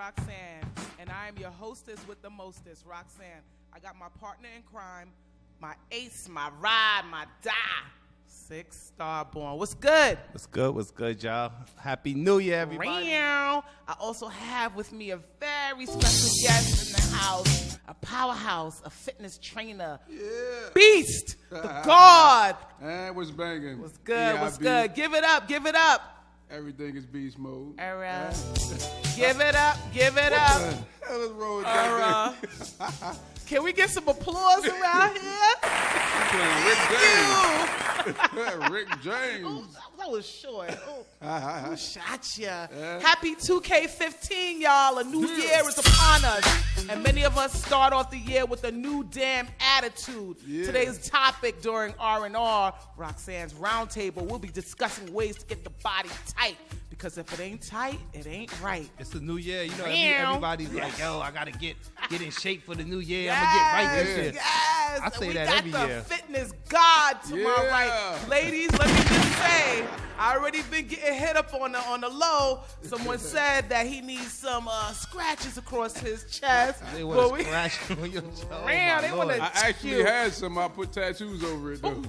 Roxanne, and I am your hostess with the mostest, Roxanne. I got my partner in crime, my ace, my ride, my die, 6-star born. What's good? What's good? What's good, y'all? Happy New Year, everybody. I also have with me a very special guest in the house, a powerhouse, a fitness trainer, Beast, the God. And what's banging? What's good? What's good? Give it up. Give it up. Everything is beast mode. Give it up. Give it up. What the hell is wrong with that? Can we get some applause around here? Rick James. Oh, that was short. Who shot ya? Happy 2K15, y'all. A new year is upon us. And many of us start off the year with a new damn attitude. Yeah. Today's topic during R&R, Roxanne's Roundtable, we'll be discussing ways to get the body tight. Because if it ain't tight, it ain't right. It's a new year. You know, everybody's like, yo, I got to get in shape for the new year. Yes, I'm going to get right this year. Yes. I say that every year. We got the fitness god to my right. Ladies, let me just say, I already been getting hit up on the low. Someone said that he needs some scratches across his chest. They want to scratch on your chest. Man, they want to. I actually had some. I put tattoos over it, though.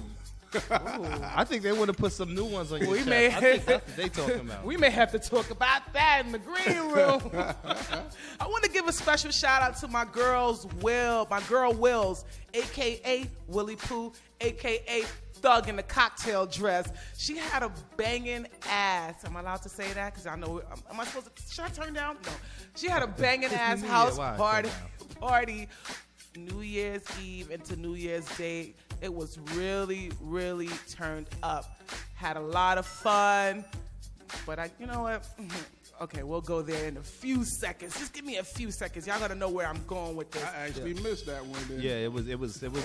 I think they want to put some new ones on your chest. I think that's what they talking about. We may have to talk about that in the green room. I want to give a special shout out to my girl Wills, a.k.a. Willie Pooh, a.k.a. Thug in the cocktail dress. She had a banging ass. Am I allowed to say that? Because I know, am I supposed to, should I turn down? No. She had a banging ass house party. New Year's Eve into New Year's Day. It was really, really turned up. Had a lot of fun. But you know what? Okay, we'll go there in a few seconds. Just give me a few seconds. Y'all gotta know where I'm going with this. I actually missed that one. Then. Yeah, it was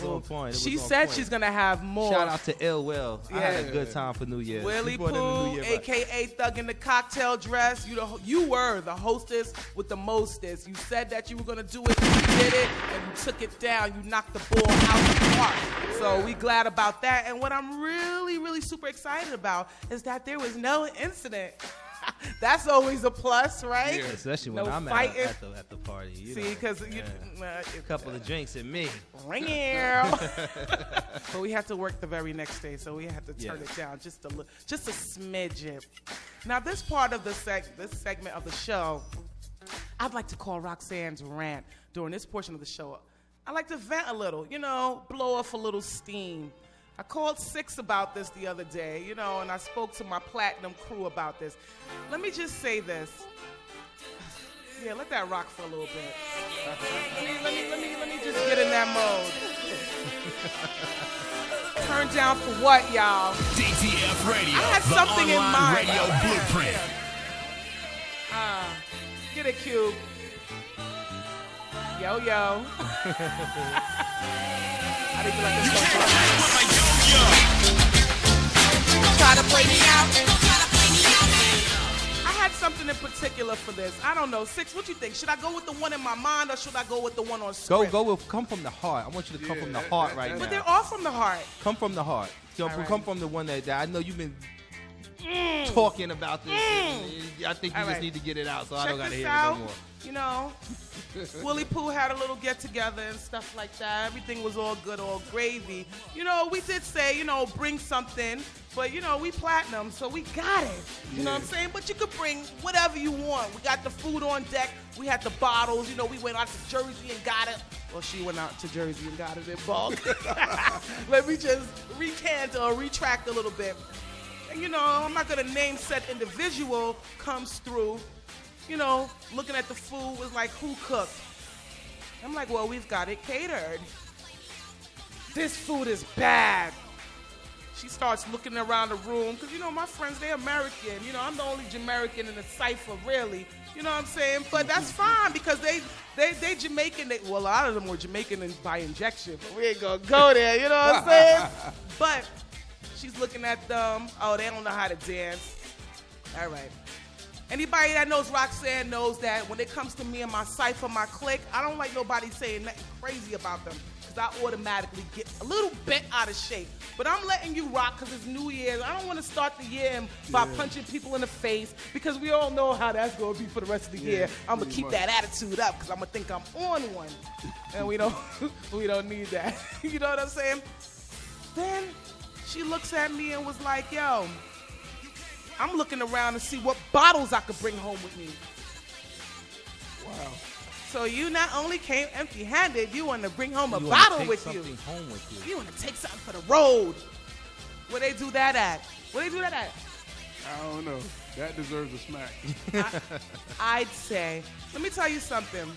on point. She said she's gonna have more. Shout out to Ill Will. I had a good time for New Year. Willie Pooh, a.k.a. Thug in the cocktail dress. You were the hostess with the mostest. You said that you were gonna do it. You did it, and you took it down. You knocked the ball out of the park. So we glad about that. And what I'm really, really super excited about is that there was no incident. That's always a plus, right? Yeah, especially when I'm at the party. See, because a couple of drinks and me. But we had to work the very next day, so we had to turn it down just a smidgen. Now, this part of this segment of the show, I'd like to call Roxanne's rant. During this portion of the show, I like to vent a little, blow off a little steam. I called Six about this the other day, and I spoke to my platinum crew about this. Let me just say this. Yeah, let that rock for a little bit. Let me just get in that mode. Turn down for what, y'all? DTF Radio. I had something in mind. Radio Blueprint. Get it, Cube. Yo. I didn't feel like this Try to play me out. I had something in particular for this. I don't know. Six, what you think? Should I go with the one in my mind or should I go with the one on script? Come from the heart. I want you to come from the heart right now. But they're all from the heart. Come from the heart. Come from the one that I know you've been talking about this. I think you just need to get it out, so I don't got to hear it no more. Willie Pooh had a little get-together and stuff like that. Everything was all good, all gravy. We did say, bring something, but, we platinum, so we got it. You know what I'm saying? But you could bring whatever you want. We got the food on deck. We had the bottles. We went out to Jersey and got it. Well, she went out to Jersey and got it in bulk. Let me just recant or retract a little bit. And, I'm not going to name said individual comes through. Looking at the food was like, who cooked? I'm like, well, we've got it catered. This food is bad. She starts looking around the room, because, my friends, they're American. I'm the only Jamaican in the cipher, really. You know what I'm saying? But that's fine, because they Jamaican. Well, a lot of them were Jamaican by injection, but we ain't going to go there. You know what I'm saying? But she's looking at them. Oh, they don't know how to dance. All right. Anybody that knows Roxanne knows that when it comes to me and my cipher, my clique, I don't like nobody saying nothing crazy about them. because I automatically get a little bit out of shape. But I'm letting you rock because it's New Year's. I don't want to start the year by punching people in the face because we all know how that's going to be for the rest of the year. I'm going to keep that attitude up because I'm going to think I'm on one. And we don't need that. You know what I'm saying? Then she looks at me and was like, yo, I'm looking around to see what bottles I could bring home with me. Wow. So you not only came empty-handed, you want to bring home a bottle with you. Home with you. You want to take something for the road. Where they do that at? I don't know. That deserves a smack. I'd say. Let me tell you something.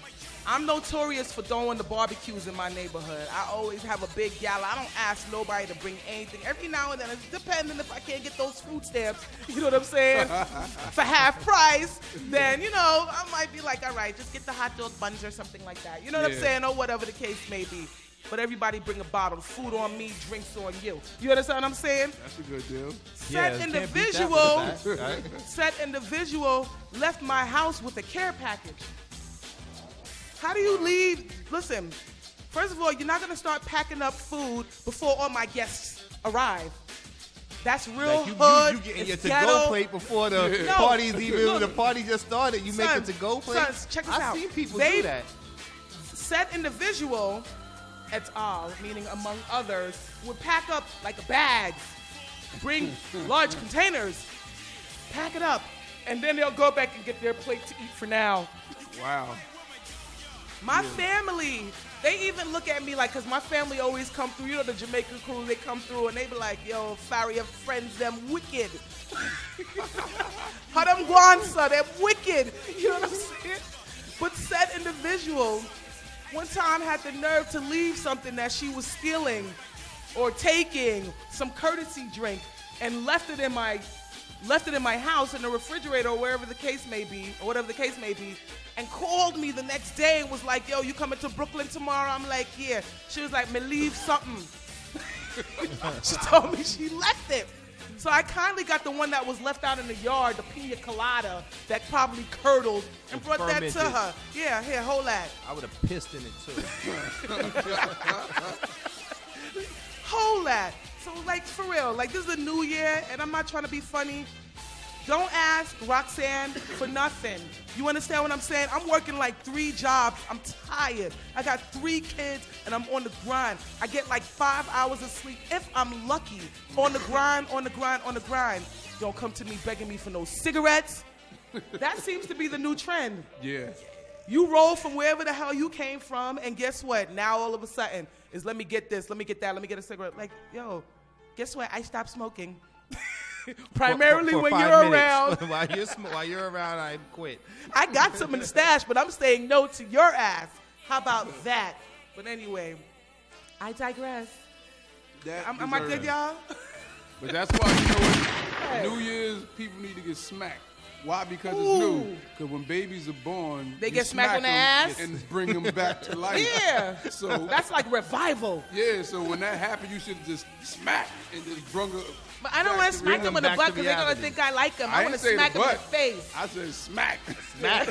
I'm notorious for throwing the barbecues in my neighborhood. I always have a big gala. I don't ask nobody to bring anything. Every now and then, it's depending if I can't get those food stamps, you know what I'm saying, for half price, then, I might be like, all right, just get the hot dog buns or something like that. You know what I'm saying? Or whatever the case may be. But everybody bring a bottle. Food on me, drinks on you. You understand what I'm saying? That's a good deal. Said individual left my house with a care package. How do you leave? Listen, first of all, you're not going to start packing up food before all my guests arrive. That's real hood. You getting your to-go plate before the party's even, the party just started. You make a to-go plate? Sons, check this out. I've seen people do that. Said individual, et al., meaning among others, would pack up like bags, bring large containers, pack it up, and then they'll go back and get their plate to eat for now. Wow. My family, they even look at me like, because my family always come through, you know, the Jamaican crew, they come through and they be like, yo, Faria friends, them wicked. How them guansa, them wicked. You know what I'm saying? But said individual, one time had the nerve to leave something that she was stealing or taking, some courtesy drink, and left it in my house in the refrigerator or wherever the case may be, or whatever the case may be, and called me the next day and was like, yo, you coming to Brooklyn tomorrow? I'm like, yeah. She was like, me leave something. She told me she left it. So I kindly got the one that was left out in the yard, the pina colada, that probably curdled, and brought that to her. Yeah, here, hold that. I would have pissed in it too. Hold that. So, like, for real, like, this is a new year, and I'm not trying to be funny. Don't ask Roxanne for nothing. You understand what I'm saying? I'm working like 3 jobs. I'm tired. I got 3 kids, and I'm on the grind. I get like 5 hours of sleep, if I'm lucky. On the grind, on the grind, on the grind. Don't come to me begging me for no cigarettes. That seems to be the new trend. Yeah. You roll from wherever the hell you came from, and guess what? Now all of a sudden, is let me get this, let me get that, let me get a cigarette. Like, yo, guess what? I stopped smoking. Primarily for when 5 you're minutes. around. While you're around, I quit. I got some in the stash, but I'm saying no to your ass. How about that? But anyway, I digress. Am I good, y'all? But that's why, you know what? New Year's, people need to get smacked. Why? Because it's new. Because when babies are born, they get smacked on the ass and bring them back to life. Yeah. So that's like revival. Yeah. So when that happens, you should just smack and just bring them. But I don't want to smack them in the butt because they're going to think I like them. I want to smack them in the face. I said smack. Smack.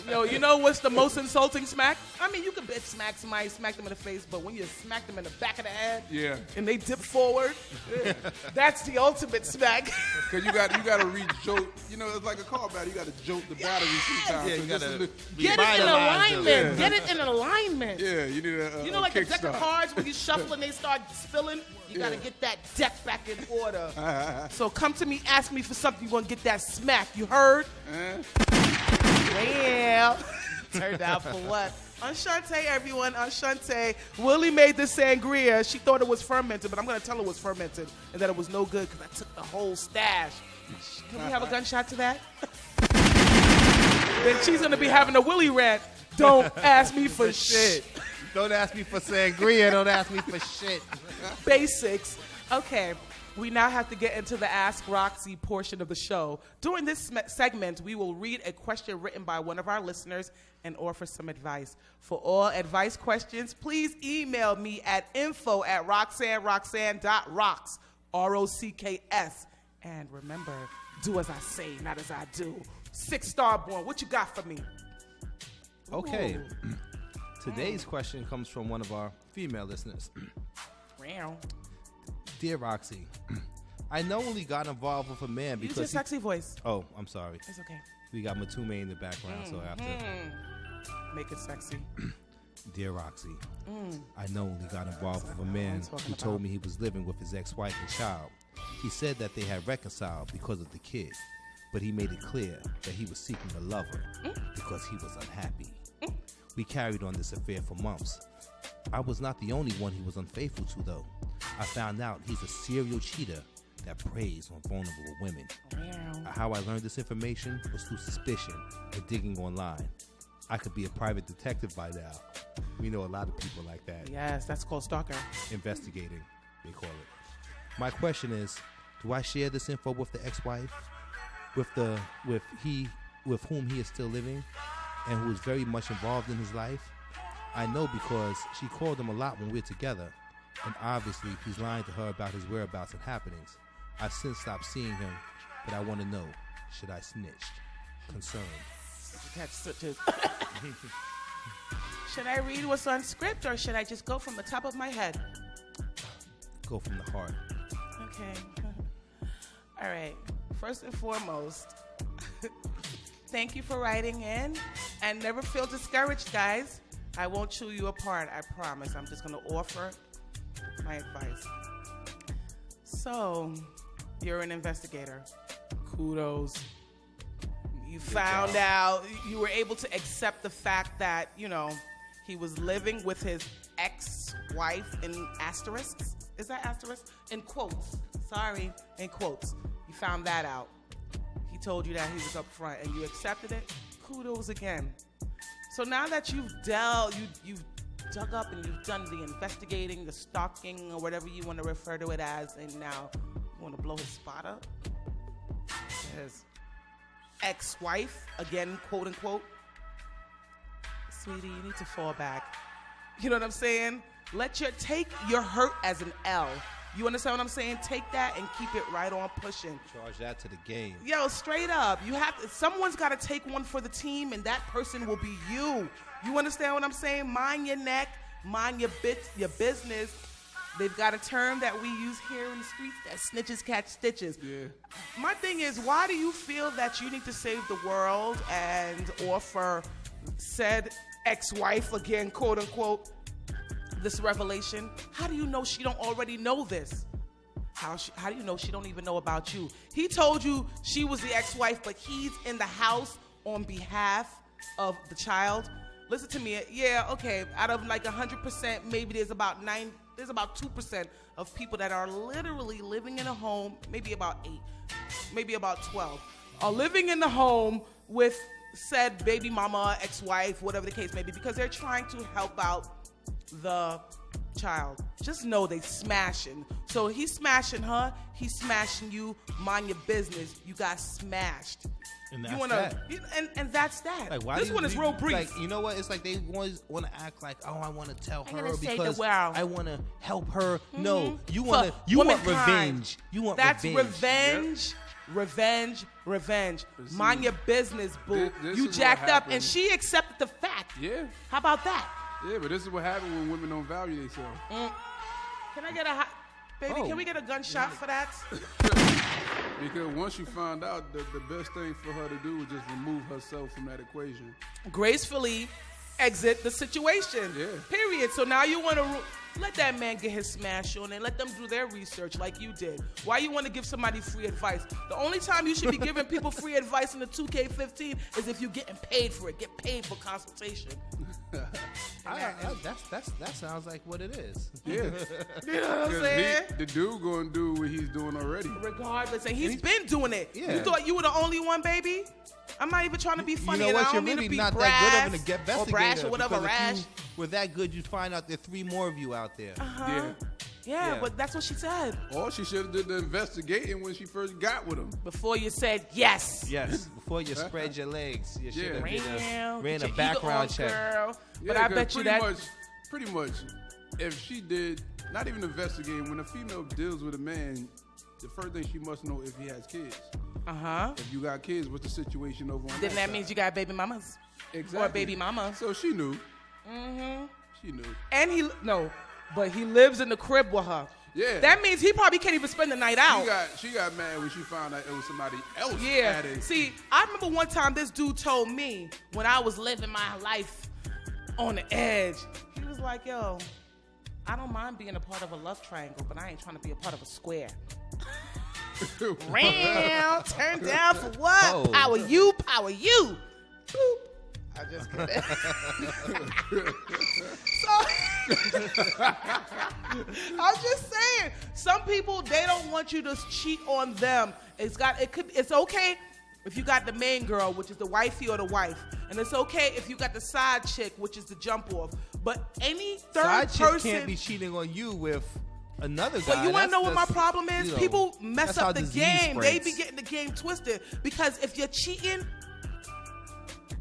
Yo, you know what's the most insulting smack? I mean, you can bitch smack somebody, smack them in the face, but when you smack them in the back of the head and they dip forward, that's the ultimate smack. Because you got to re-jolt. You know, it's like a car battery. You got to jolt the battery sometimes. Yeah, you got to get it in alignment. Get it in alignment. Yeah, you need a you know, like a deck of cards when you shuffle and they start spilling? You got to get that deck back in order. So come to me, ask me for something, you want to get that smack. You heard? Well, turned out for what? Enchante, everyone. Enchante. Willie made this sangria. She thought it was fermented, but I'm going to tell her it was fermented and that it was no good because I took the whole stash. Can we have a gunshot to that? Then she's going to be having a Willie rant. Don't ask me for shit. Don't ask me for sangria. Don't ask me for shit. Basics. Okay, we now have to get into the Ask Roxy portion of the show. During this segment, we will read a question written by one of our listeners and offer some advice. For all advice questions, please email me at info@roxanneroxanne.rocks, ROCKS. And remember, do as I say, not as I do. 6 Starborn, what you got for me? Okay. Today's question comes from one of our female listeners. Dear Roxy, I knowingly got involved with a man because... Use your sexy voice. Oh, I'm sorry. It's okay. We got Matume in the background, so I have to... Make it sexy. Dear Roxy, I knowingly got involved with a man who told me he was living with his ex-wife and child. He said that they had reconciled because of the kid, but he made it clear that he was seeking a lover because he was unhappy. We carried on this affair for months. I was not the only one he was unfaithful to, though. I found out he's a serial cheater that preys on vulnerable women. How I learned this information was through suspicion and digging online. I could be a private detective by now. We know a lot of people like that. Yes, that's called stalker. Investigating, they call it. My question is, do I share this info with the ex-wife, with whom he is still living, and who is very much involved in his life? I know because she called him a lot when we're together, and obviously he's lying to her about his whereabouts and happenings. I've since stopped seeing him, but I want to know, should I snitch? Concerned. Should I read what's on script, or should I just go from the top of my head? Go from the heart. Okay. All right. First and foremost, thank you for writing in, and never feel discouraged, guys. I won't chew you apart, I promise. I'm just going to offer my advice. So, you're an investigator. Kudos. You found out, you were able to accept the fact that, you know, he was living with his ex-wife in asterisks. Is that asterisk? In quotes. Sorry, in quotes. You found that out. He told you that he was up front and you accepted it. Kudos again. So now that you've you've dug up and you've done the investigating, the stalking, or whatever you want to refer to it as, and now you want to blow his spot up? His ex-wife, again, quote unquote. Sweetie, you need to fall back. You know what I'm saying? Take your hurt as an L. You understand what I'm saying? Take that and keep it right on pushing. Charge that to the game. Yo, straight up. Someone's got to take one for the team, and that person will be you. You understand what I'm saying? Mind your neck, mind your business. They've got a term that we use here in the streets that snitches catch stitches. Yeah. My thing is, why do you feel that you need to save the world and offer said ex-wife, again, quote unquote, this revelation? How do you know she don't already know this? How do you know she don't even know about you? He told you she was the ex-wife, but he's in the house on behalf of the child. Listen to me. Yeah, okay. Out of like 100%, maybe there's about 2% of people that are literally living in a home, maybe about 8, maybe about 12, are living in the home with said baby mama, ex-wife, whatever the case may be, because they're trying to help out the child. Just know they smashing. So he's smashing her, he's smashing you. Mind your business. You got smashed. And that's that. And that's that. Like, this one is real brief. Like, you know what? It's like they always want to act like, oh, I want to tell her because wow. I want to help her. Mm-hmm. No, you want revenge. You want that's revenge. Revenge. Mind your business, boo. You jacked up, and she accepted the fact. Yeah. How about that? Yeah, but this is what happens when women don't value themselves. Can I get a baby? Oh. Can we get a gunshot for that? Because once you find out, the best thing for her to do is just remove herself from that equation. Gracefully exit the situation. Yeah. Period. So now you want to let that man get his smash on and let them do their research like you did. Why you want to give somebody free advice? The only time you should be giving people free advice in the 2K15 is if you're getting paid for it. Get paid for consultation. That sounds like what it is. Yeah. You know what I'm saying? The dude going to do what he's doing already. Regardless. And he's been doing it. Yeah. You thought you were the only one, baby? I'm not even trying to be funny. You know what? I don't You're mean really to be not brash, that good of an investigator. or brash or whatever, rash. If you were that good, you'd find out there are 3 more of you out there. Yeah, but that's what she said. Or she should have did the investigating when she first got with him. Before you said yes. Yes, before you spread your legs. You should have ran a your background check. Girl. Yeah, but I bet you that... Pretty much, if she did, not even investigating, when a female deals with a man, the first thing she must know if he has kids. If you got kids, what's the situation over on Then that means you got baby mamas. Exactly. Or a baby mama. So she knew. Mm-hmm. She knew. And but he lives in the crib with her. Yeah. That means he probably can't even spend the night out. She got mad when she found out it was somebody else. Yeah. See, I remember one time this dude told me when I was living my life on the edge. He was like, yo, I don't mind being a part of a love triangle, but I ain't trying to be a part of a square. Round, turn down for what? Oh. Power you. Boop. I just kidding. I'm just saying, some people, they don't want you to cheat on them. It's okay if you got the main girl, which is the wifey or the wife, and it's okay if you got the side chick, which is the jump off. But any third person can't be cheating on you with another guy. But you want to know what my problem is? People mess up the game. Spreads. They be getting the game twisted because if you're cheating,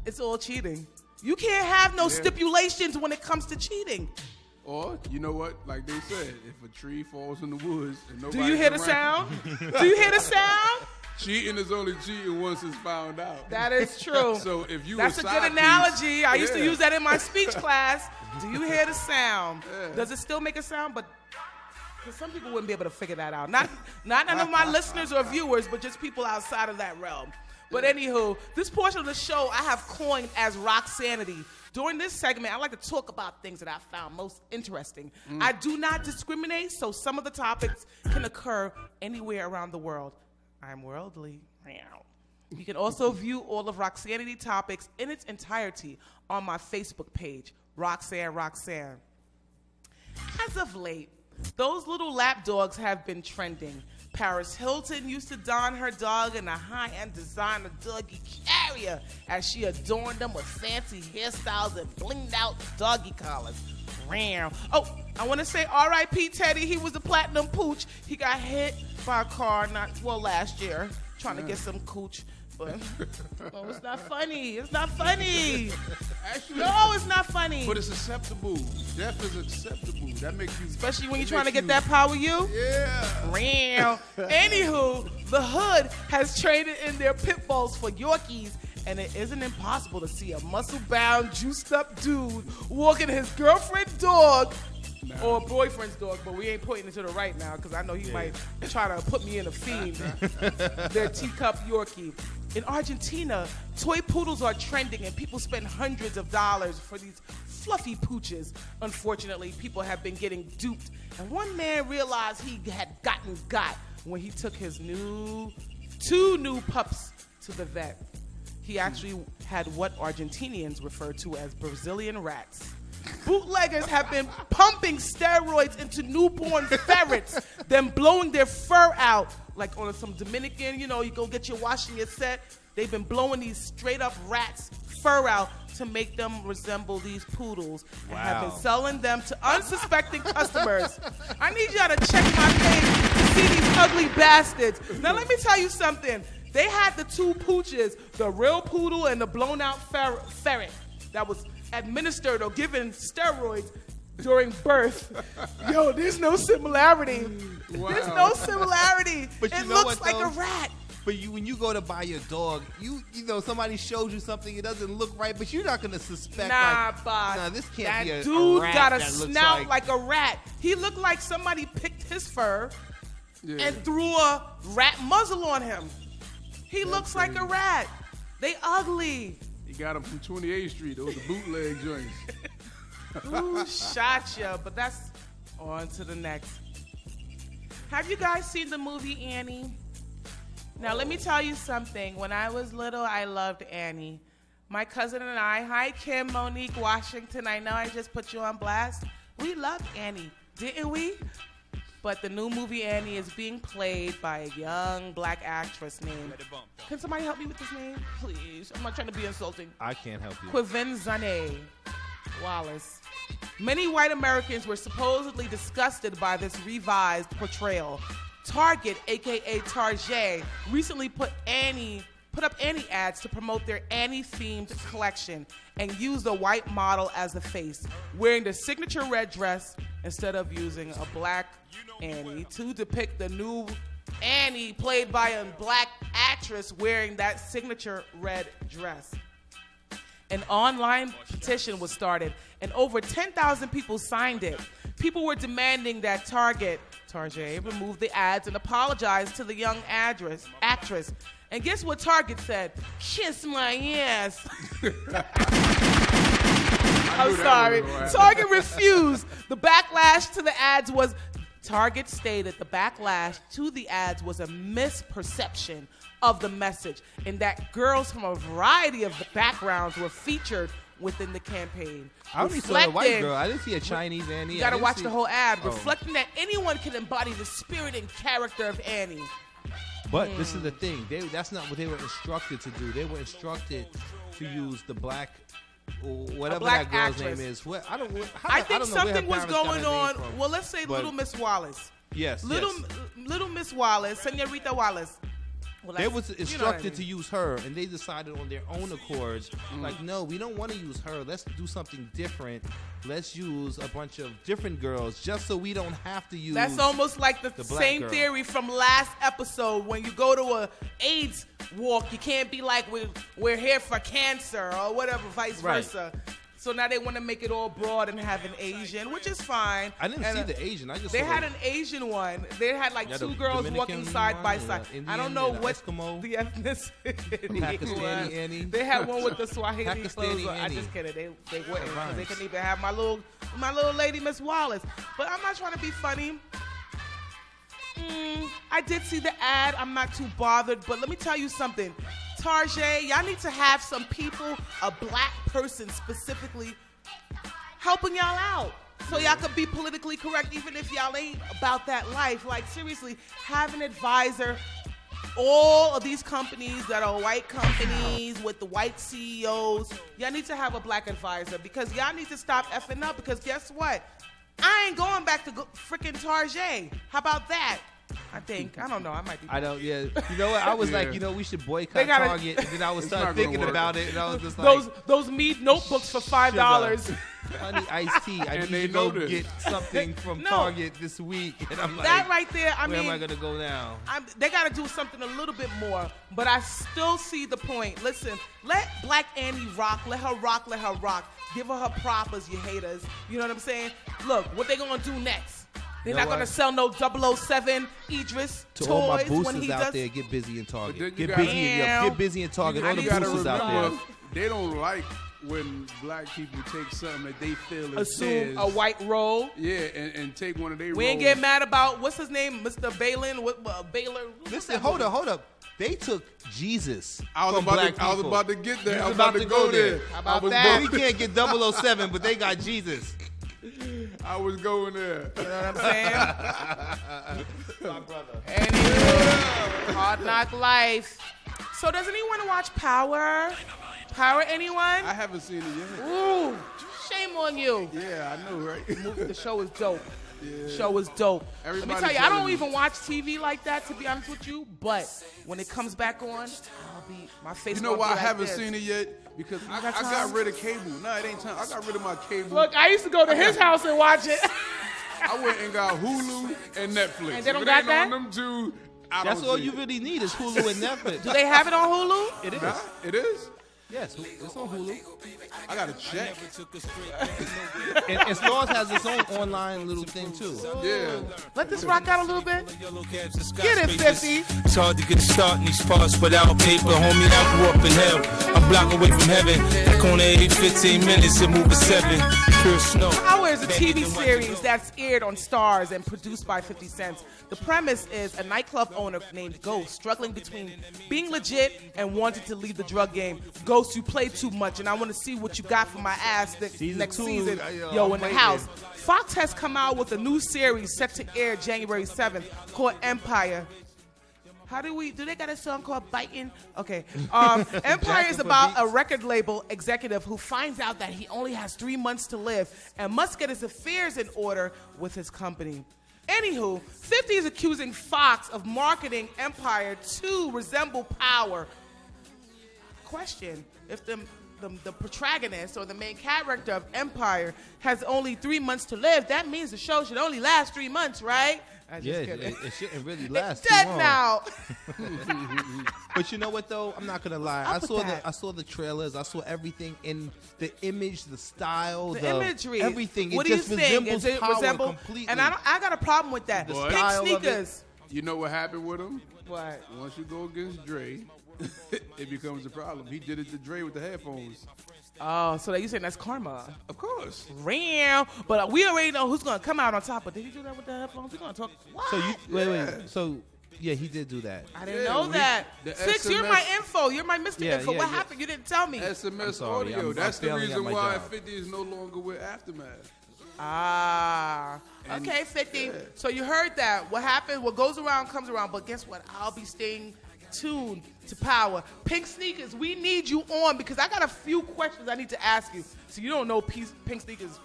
it's all cheating. You can't have no stipulations when it comes to cheating. Or, you know what? Like they said, if a tree falls in the woods and nobody... Do you hear the sound? Do you hear the sound? Cheating is only cheating once it's found out. That is true. So if you That's a good analogy. I used to use that in my speech class. Do you hear the sound? Yeah. Does it still make a sound? But some people wouldn't be able to figure that out. Not none of my listeners or viewers, but just people outside of that realm. But anywho, this portion of the show I have coined as Roxanity. During this segment, I like to talk about things that I found most interesting. I do not discriminate, so some of the topics can occur anywhere around the world. I'm worldly. You can also view all of Roxanity topics in its entirety on my Facebook page, Roxanne Roxanne. As of late, those little lap dogs have been trending. Paris Hilton used to don her dog in a high-end designer doggy carrier as she adorned them with fancy hairstyles and blinged-out doggy collars. Oh, I want to say R.I.P. Teddy. He was a platinum pooch. He got hit by a car last year trying to get some cooch. But it's not funny. It's not funny. Actually, no, it's not funny. But it's acceptable. Death is acceptable. That makes you... Especially when you're trying to get that power you. Yeah. Anywho, the hood has traded in their pit bulls for Yorkies, and it isn't impossible to see a muscle-bound, juiced-up dude walking his girlfriend's dog or boyfriend's dog, but we ain't pointing it to the right now because I know he might try to put me in a fiend. Their teacup Yorkie. In Argentina, toy poodles are trending and people spend hundreds of dollars for these fluffy pooches. Unfortunately, people have been getting duped, and one man realized he had gotten got when he took his two new pups to the vet. He actually had what Argentinians refer to as Brazilian rats. Bootleggers have been pumping steroids into newborn ferrets, then blowing their fur out. Like on some Dominican, you go get your washing your set. They've been blowing these straight up rats' fur out to make them resemble these poodles and have been selling them to unsuspecting customers. I need y'all to check my page to see these ugly bastards. Now let me tell you something. They had the two pooches, the real poodle and the blown out ferret that was administered or given steroids during birth. Yo, there's no similarity. Wow. There's no similarity. But it looks like a rat. But when you go to buy your dog, you somebody shows you something, it doesn't look right, but you're not gonna suspect. This can't be a dude rat got a that snout like a rat. He looked like somebody picked his fur and threw a rat muzzle on him. He looks like a rat. They ugly. You got them from 28th Street. Those are bootleg joints. Ooh, shot ya. But that's on to the next. Have you guys seen the movie Annie? Now, let me tell you something. When I was little, I loved Annie. My cousin and I, hi, Kim, Monique, Washington. I know I just put you on blast. We loved Annie, didn't we? But the new movie Annie is being played by a young black actress named... Can somebody help me with this name? Please. I'm not trying to be insulting. I can't help you. Quinzane Wallace. Many white Americans were supposedly disgusted by this revised portrayal. Target, a.k.a. Target, recently put up Annie ads to promote their Annie-themed collection and used a white model as the face, wearing the signature red dress instead of using a black Annie to depict the new Annie played by a black actress wearing that signature red dress. An online petition was started, and over 10,000 people signed it. People were demanding that Target remove the ads and apologize to the young actress. And guess what Target said? Kiss my ass. I'm sorry. Target refused. The backlash to the ads was, Target stated the backlash to the ads was a misperception of the message, and that girls from a variety of backgrounds were featured within the campaign. I only saw a white girl. I didn't see a Chinese Annie. You gotta watch the whole ad, reflecting that anyone can embody the spirit and character of Annie. But this is the thing. That's not what they were instructed to do. They were instructed to use the black, or whatever that girl's actress. name is. I think something was going on. Well, let's say Little Miss Wallace. Yes. Little Miss Wallace, Senorita Wallace. Well, they was instructed to use her, and they decided on their own accord, like, no, we don't want to use her. Let's do something different. Let's use a bunch of different girls just so we don't have to use. That's almost like the same girl. theory from last episode. When you go to a AIDS walk, you can't be like, we're here for cancer or whatever, vice versa. So now they want to make it all broad and have an Asian, which is fine. I didn't see the Asian. They had an Asian one. They had like two girls Dominican walking side by side. Indian, I don't know what Eskimo, the ethnicity Pakistani Annie. They had one with the Swahili Pakistani clothes. I Annie. just kidding. They wouldn't. 'Cause they couldn't even have my little lady Miss Wallace. But I'm not trying to be funny. I did see the ad. I'm not too bothered. But let me tell you something. Target, y'all need to have some people, a black person specifically, helping y'all out. So y'all could be politically correct even if y'all ain't about that life. Like, seriously, have an advisor. All of these companies that are white companies with the white CEOs, y'all need to have a black advisor because y'all need to stop effing up because guess what? I ain't going back to freaking Target. How about that? I don't know. I might be. I don't. Yeah. You know what? I was like, we should boycott Target. And then I was started thinking about it, and I was just like, those Mead notebooks for $5. Honey, iced tea. I need to go get something from Target this week, and I'm like, that right there. Where am I gonna go now? They got to do something a little bit more, but I still see the point. Listen, let Black Annie rock. Let her rock. Let her rock. Give her props, you haters. You know what I'm saying? Look, what they gonna do next? They're not going to sell no 007 Idris toys all my when boosters he out does. there, get busy in Target. Get Damn. busy in Target. All the boosters out there. They don't like when black people take something that they feel is Assume theirs. a white role. Yeah, and take one of their roles. We ain't get mad about, what's his name, Mr. Balin, Baylor. Listen, hold up. They took Jesus I was from black people. I was about to get there. I was about about to go there. How about that? We can't get 007, but they got Jesus. I was going there. You know what I'm saying? My brother. Anyway, Hard Knock Life. So does anyone watch Power? Power, anyone? I haven't seen it yet. Ooh, shame on you. Yeah, I know, right? The show is dope. Yeah. The show is dope. Everybody Let me tell you, I don't telling even watch TV like that, to be honest with you. But when it comes back on, my face. You know why I like haven't this. seen it yet? Because I got rid of cable. No, it ain't time. I got rid of my cable. Look, I used to go to his house and watch it. I went and got Hulu and Netflix. And they don't if it got ain't that? on them two, That's all you really need is Hulu and Netflix. Do they have it on Hulu? It is. Nah, it is. Yes, it's on Hulu. I got to check. And Stars has its own online little thing too. Yeah. Let this rock out a little bit. Get it, 50. It's hard to get a start in these parts without paper. Homie, I grew up in hell. I'm block away from heaven. Like on every 15 minutes, it move a 7. Pure snow. Power is a TV series that's aired on Stars and produced by 50 Cent. The premise is a nightclub owner named Ghost struggling between being legit and wanting to leave the drug game. Ghost, you play too much, and I want to see what you got for my ass next season. Yo, in the house. Fox has come out with a new series set to air January 7th called Empire. Do they got a song called Biting? Okay. Empire is about a record label executive who finds out that he only has 3 months to live and must get his affairs in order with his company. Anywho, 50 is accusing Fox of marketing Empire to resemble Power. Question, if the protagonist or the main character of Empire has only 3 months to live, that means the show should only last 3 months, right? It shouldn't really last It's too dead long. now. But you know what though? I'm not gonna lie. I saw the trailers. I saw everything in the image, the style, the imagery, everything. What it do just you think? resembles Is it power completely. And I got a problem with that. The Pink style of it. sneakers. You know what happened with him? What? Once you go against Dre, it becomes a problem. He did it to Dre with the headphones. Oh, so you saying that's karma? Of course. Real, but we already know who's gonna come out on top. But did he do that with the headphones? We're gonna talk. What? So you wait. So yeah, he did do that. I didn't know that. Six, SMS, you're my info. You're my Mr. Yeah, Info. yeah, what yeah. happened? You didn't tell me. SMS sorry, audio. I'm That's the failing at reason my why job. 50 is no longer with Aftermath. Ah. And- Okay, 50. yeah. So you heard that. What happened? What goes around comes around. But guess what? I'll be staying tuned to power. Pink sneakers, we need you on because I got a few questions I need to ask you. So you don't know pink sneakers.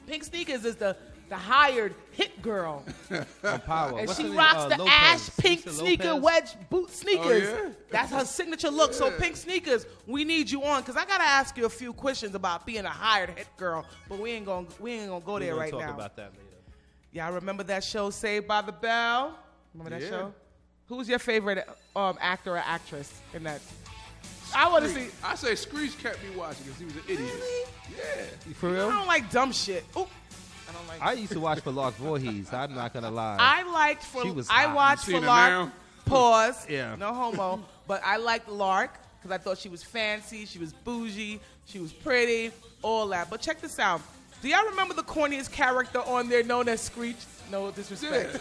Pink sneakers is the hired hit girl. On power. And What's she her name? rocks the Lopez. ash pink Lisa sneaker Lopez? wedge boot sneakers. Oh, yeah? That's her signature look. So pink sneakers, we need you on because I gotta ask you a few questions about being a hired hit girl. But we ain't gonna go We're there gonna right talk now. about that later. Y'all remember that show, Saved by the Bell? Remember that show? Who's your favorite actor or actress in that? I want to see. I say Screech kept me watching because he was an idiot. Really? Yeah. For I real? don't like dumb shit. Ooh. I don't like. I used to watch for Lark Voorhees. I'm not gonna lie. I liked for. She was I hot. watched You for seen her Lark. now? Pause. Yeah. No homo. But I liked Lark because I thought she was fancy. She was bougie. She was pretty. All that. But check this out. Do y'all remember the corniest character on there known as Screech? No disrespect.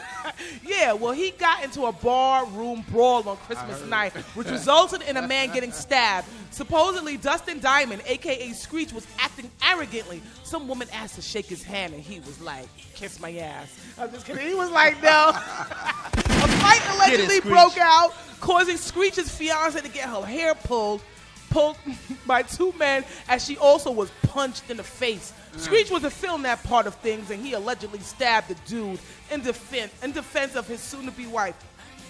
Yeah, well, he got into a bar-room brawl on Christmas night, which resulted in a man getting stabbed. Supposedly, Dustin Diamond, a.k.a. Screech, was acting arrogantly. Some woman asked to shake his hand, and he was like, kiss my ass. I'm just kidding. He was like, no. A fight allegedly Screech. broke out, causing Screech's fiancée to get her hair pulled by two men as she also was punched in the face. Screech wasn't feeling that part of things, and he allegedly stabbed the dude in defense of his soon-to-be wife.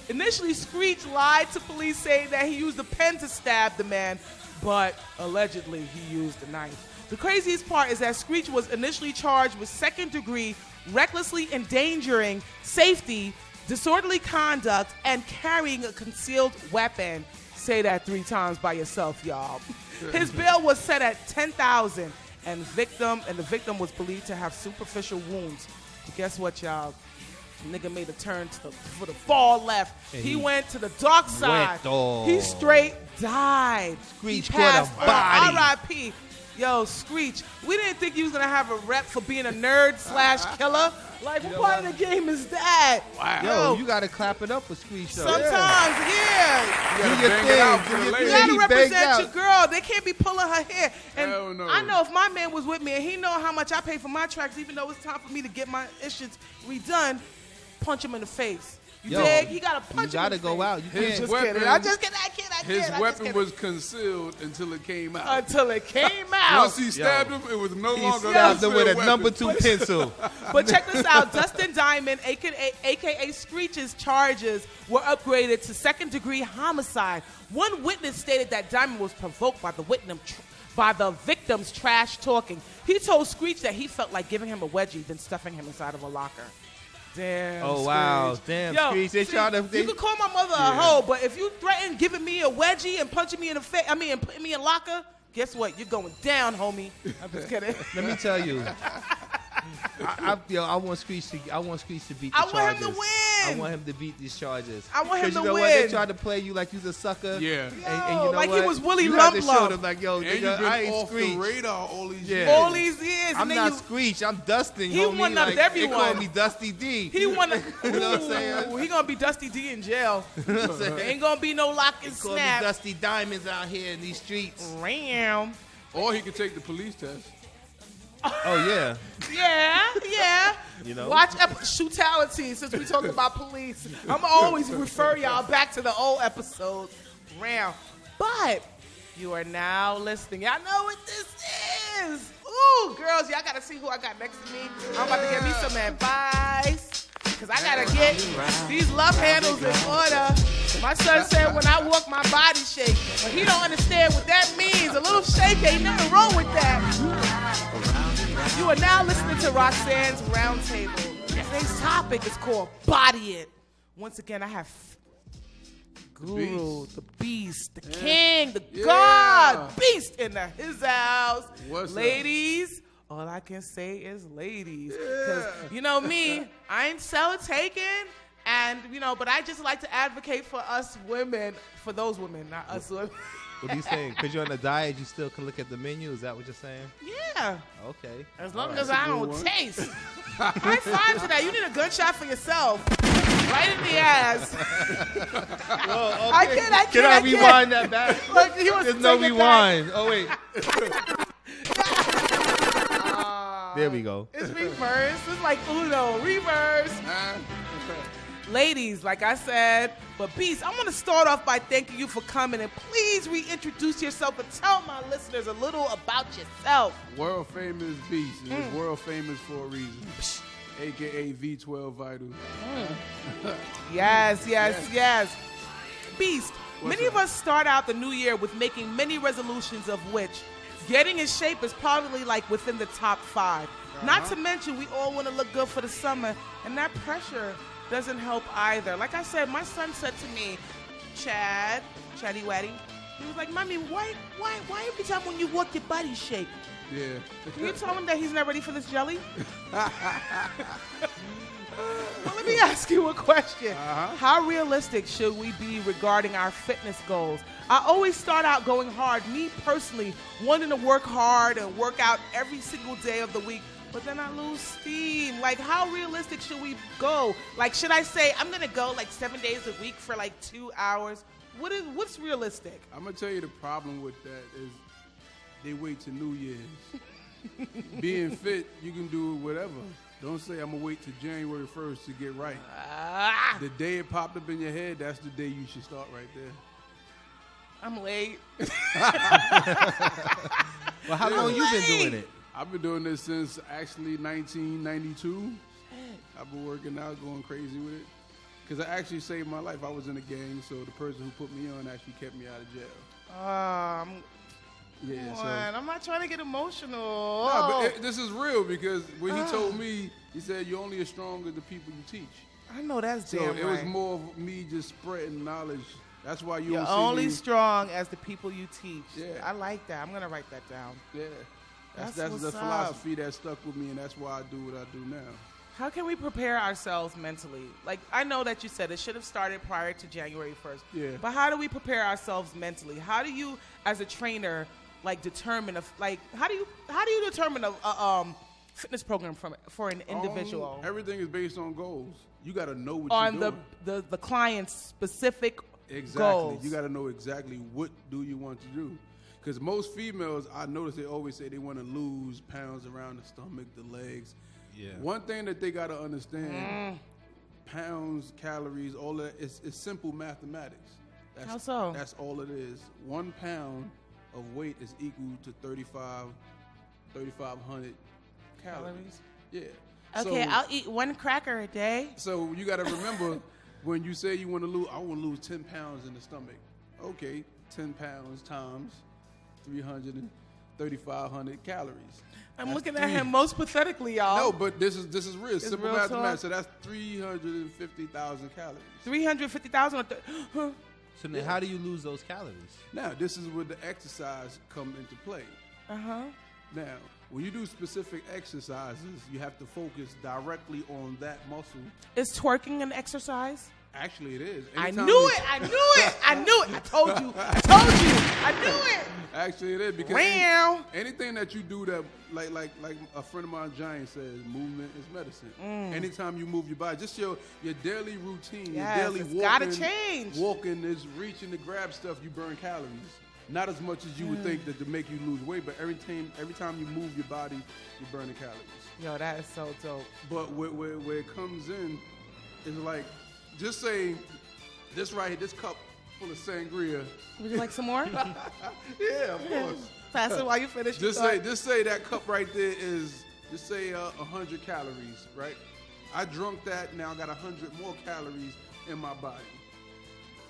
Initially, Screech lied to police saying that he used a pen to stab the man, but allegedly he used a knife. The craziest part is that Screech was initially charged with second-degree recklessly endangering safety, disorderly conduct, and carrying a concealed weapon. Say that 3 times by yourself, y'all. His bail was set at $10,000, and the victim was believed to have superficial wounds. But guess what, y'all? Nigga made a turn for the far left. And he he went to the dark side. went, He straight died. Screech He caught a passed. body. R.I.P. Yo, Screech. We didn't think you was gonna have a rep for being a nerd/killer. Like, what part of the game is that? Wow. Yo, you gotta clap it up for Screech though. Sometimes, yeah. You Do gotta your bang thing. it out Do for the your lady. You thing. gotta He banged represent out. your girl. They can't be pulling her hair. And Hell no. I know if my man was with me and he know how much I pay for my tracks, even though it's time for me to get my issues redone, punch him in the face. You Yo, dig? He gotta punch You him gotta in the go face. out. You His can't. Just weapon- kidding. I just kidding. His I weapon just was concealed until it came out. until it came out. Once he stabbed him, it was no He longer stabbed him with a weapon. number 2 pencil. But check this out. Dustin Diamond, a.k.a. Screech's charges were upgraded to second-degree homicide. One witness stated that Diamond was provoked by the victim's trash talking. He told Screech that he felt like giving him a wedgie, then stuffing him inside of a locker. Damn. Oh wow, Screech. damn Yo, Screech. They see, trying to. you can call my mother a hoe, but if you threaten giving me a wedgie and punching me in the face, and putting me in locker, guess what? You're going down, homie. I'm just kidding. Let me tell you. I want Screech to beat the charges. I want him to win. I want him to beat these charges. I want him 'Cause to you know win. what? They tried to play you like you's a sucker. Yeah. And you Yo, know like he what? was Willie You had to Lump show Lump. them like, yo, And nigga, you've been I ain't off Screech. the radar all these Yeah. years. All these years. I'm and then not you, Screech. I'm Dustin, He homie. one-upped Like, They everyone. call me Dusty D. He wanna. You know what I'm saying? Ooh, he gonna be Dusty D in jail. There ain't gonna be no lock and Call me snap. Dusty Diamonds out here in these streets. Ram. Or he could take the police test. Oh yeah. Yeah. You know? Watch Shootality since we talking about police. I'm always refer y'all back to the old episodes. Ram. But you are now listening. Y'all know what this is. Ooh, girls, y'all gotta see who I got next to me. I'm about to give me some advice. Cause I gotta get these love handles in order. My son said when I walk my body shake, but he don't understand what that means. A little shake ain't nothing wrong with that. You are now listening to Roxanne's Roundtable. Say Today's topic is called Body It. Once again, I have Guru, the Beast, the King, the God, Beast in his house. What's ladies, all I can say is ladies. Because, you know me, I ain't taking. And, you know, but I just like to advocate for us women, for those women, not us women. What are you saying? Because you're on a diet, you still can look at the menu? Is that what you're saying? Yeah. Okay. As long as I don't taste. High five to that. You need a gunshot for yourself. Right in the ass. Well, okay. I can't. Can I rewind that back? Look, he wants There's to no take it rewind. Oh, wait. There we go. It's reverse. It's like Uno. Reverse. Ladies, like I said, but Beast, I want to start off by thanking you for coming, and please reintroduce yourself and tell my listeners a little about yourself. World famous Beast. And it's world famous for a reason. AKA V12 Vital. Yes. Beast, many up? of us start out the new year with making many resolutions, of which getting in shape is probably like within the top 5. Not to mention, we all want to look good for the summer, and that pressure doesn't help either. Like I said, my son said to me, Chatty Waddy, he was like, Mommy, why every time when you walk your body shake? Yeah. Can you tell him that he's not ready for this jelly? Well, let me ask you a question. How realistic should we be regarding our fitness goals? I always start out going hard, me personally, wanting to work hard and work out every single day of the week, but then I lose steam. Like, how realistic should we go? Like, should I say I'm going to go like 7 days a week for like 2 hours? What's realistic? I'm going to tell you the problem with that is they wait till New Year's. Being fit, you can do whatever. Don't say I'm going to wait till January 1st to get right. The day it popped up in your head, that's the day you should start right there. I'm late. Well, how long you been doing it? I've been doing this since actually 1992. I've been working out, going crazy with it. Because I actually saved my life. I was in a gang, so the person who put me on actually kept me out of jail. I'm not trying to get emotional. No, but this is real because when he told me, he said, you're only as strong as the people you teach. I know that's So damn it right. was more of me just spreading knowledge. That's why You're don't see only me. strong as the people you teach. Yeah. I like that. I'm going to write that down. Yeah. That's what's the up. philosophy that stuck with me, and that's why I do what I do now. How can we prepare ourselves mentally? Like, I know that you said it should have started prior to January 1st. Yeah. But how do we prepare ourselves mentally? How do you, as a trainer, like determine how do you determine a fitness program for an individual? Everything is based on goals. You got to know what on you're doing. the client's specific Exactly. goals. You got to know exactly what do you want to do. Because most females, I notice they always say they want to lose pounds around the stomach, the legs. Yeah. One thing that they got to understand, pounds, calories, all that, it's simple mathematics. How so? That's all it is. 1 pound of weight is equal to 3,500 calories. Yeah. Okay, So- I'll eat 1 cracker a day. So you got to remember when you say you want to lose, I want to lose 10 pounds in the stomach. Okay, 10 pounds times 3,500 calories. I'm looking at him most pathetically, y'all. No, but this is real. Simple real mathematics. talk. So that's 350,000 calories. 350,000. So then how do you lose those calories? Now, this is where the exercise come into play. Now, when you do specific exercises, you have to focus directly on that muscle. Is twerking an exercise? Actually, it is. I Anytime knew you- it. I told you. I knew it. Actually, it is because Wow. anything that you do that, like a friend of mine, Giant, says, movement is medicine. Anytime you move your body, just your daily routine, Yes, your daily it's walking, gotta change. Walking is reaching to grab stuff. You burn calories, not as much as you would think that to make you lose weight, but every time you move your body, you're burning calories. Yo, that is so dope. But where it comes in is like, just say this right here, this cup full of sangria. Would you like some more? Yeah, of course. Pass it while you finish. Just say that cup right there is, just say 100 calories, right? I drunk that, now I got 100 more calories in my body.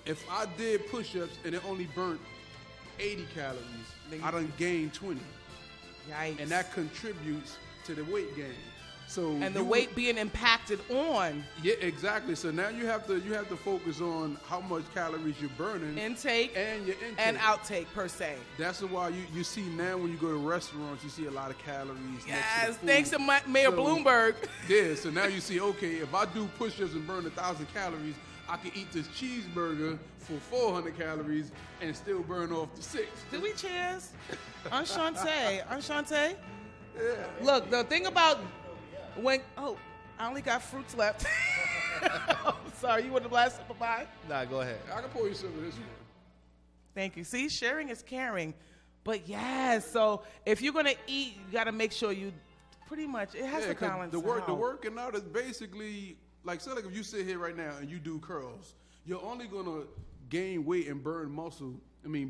If I did push-ups and it only burnt 80 calories, I done gained 20. Yikes. And that contributes to the weight gain. So and the weight being impacted on. Yeah, exactly. So now you have to focus on how much calories you're burning, Intake and your intake and outtake per se. That's why you see now when you go to restaurants, you see a lot of calories. Yes, thanks to Mayor Bloomberg. Yeah, so now you see, okay, if I do push-ups and burn 1,000 calories, I can eat this cheeseburger for 400 calories and still burn off the 6. Did we cheers? Enchanté. Enchanté? Yeah. Look, the thing about when... Oh, I only got fruits left. Sorry, you want to blast up a pie? Nah, go ahead. I can pour you some of this one. Thank you. See, sharing is caring. But yes, so if you're going to eat, you got to make sure you pretty much, it has to balance the out. working out is basically, like, say like if you sit here right now and you do curls, you're only going to gain weight and burn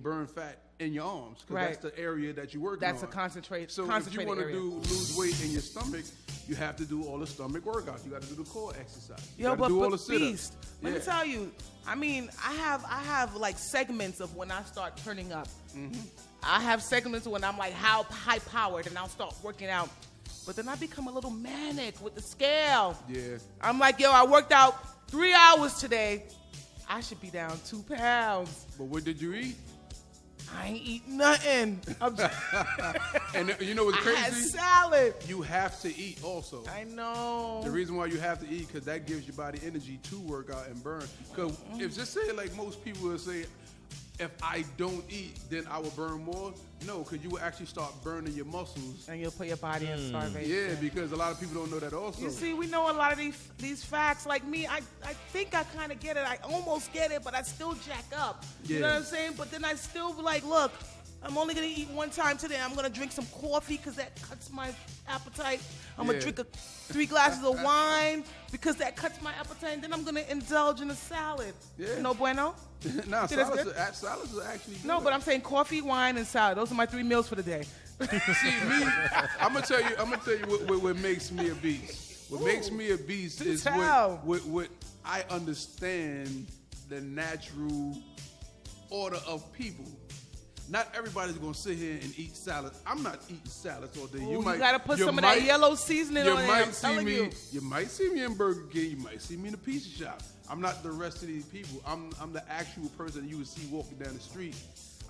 burn fat in your arms, because that's the area that you work on. That's a concentrated area. So if you want to lose weight in your stomach, you have to do all the stomach workouts. You got to do the core exercise. Yo, but all the sit-ups. Beast, let me tell you, I mean, I have like segments of when I start turning up. Mm-hmm. I have segments when I'm like how high powered and I'll start working out. But then I become a little manic with the scale. Yeah. I'm like, yo, I worked out 3 hours today. I should be down 2 pounds. But what did you eat? I ain't eat nothing. And you know what's crazy? I had salad. You have to eat also. I know. The reason why you have to eat, because that gives your body energy to work out and burn. Because if just say like most people will say, if I don't eat, then I will burn more. No, because you will actually start burning your muscles. And you'll put your body in starvation. Yeah, because a lot of people don't know that also. You see, we know a lot of these facts. Like me, I think I kind of get it. I almost get it, but I still jack up. Yeah. You know what I'm saying? But then I still be like, look, I'm only going to eat one time today. I'm going to drink some coffee because that cuts my appetite. I'm going to drink 3 glasses of wine because that cuts my appetite. And then I'm going to indulge in a salad. Yeah. No bueno? No, salads are actually good. No, but I'm saying coffee, wine, and salad. Those are my 3 meals for the day. See, me, I'm gonna tell you what makes me a beast. What makes me a beast is what I understand the natural order of people. Not everybody's gonna sit here and eat salad. I'm not eating salads all day. You gotta put some of that yellow seasoning on it. I'm telling you. You might see me in Burger King. You might see me in a pizza shop. I'm not the rest of these people. I'm the actual person you would see walking down the street.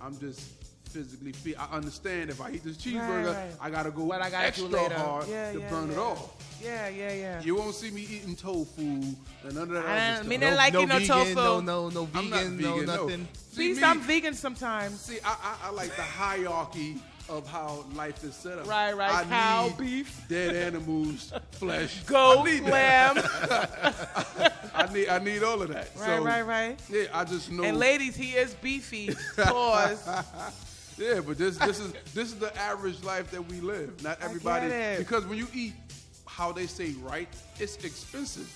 I'm just physically fit. I understand if I eat this cheeseburger, I gotta go extra hard to burn it off. Yeah. You won't see me eating tofu and none of that other stuff. No like vegan, tofu. No vegan, no nothing. Please, I'm vegan sometimes. See, I like the hierarchy of how life is set up. Right. Cow, beef, dead animals, flesh, goat, lamb. I need all of that. Right. Yeah, I just know. And ladies, he is beefy. Pause. Yeah, but this is the average life that we live. Not everybody, because when you eat how they say right, it's expensive.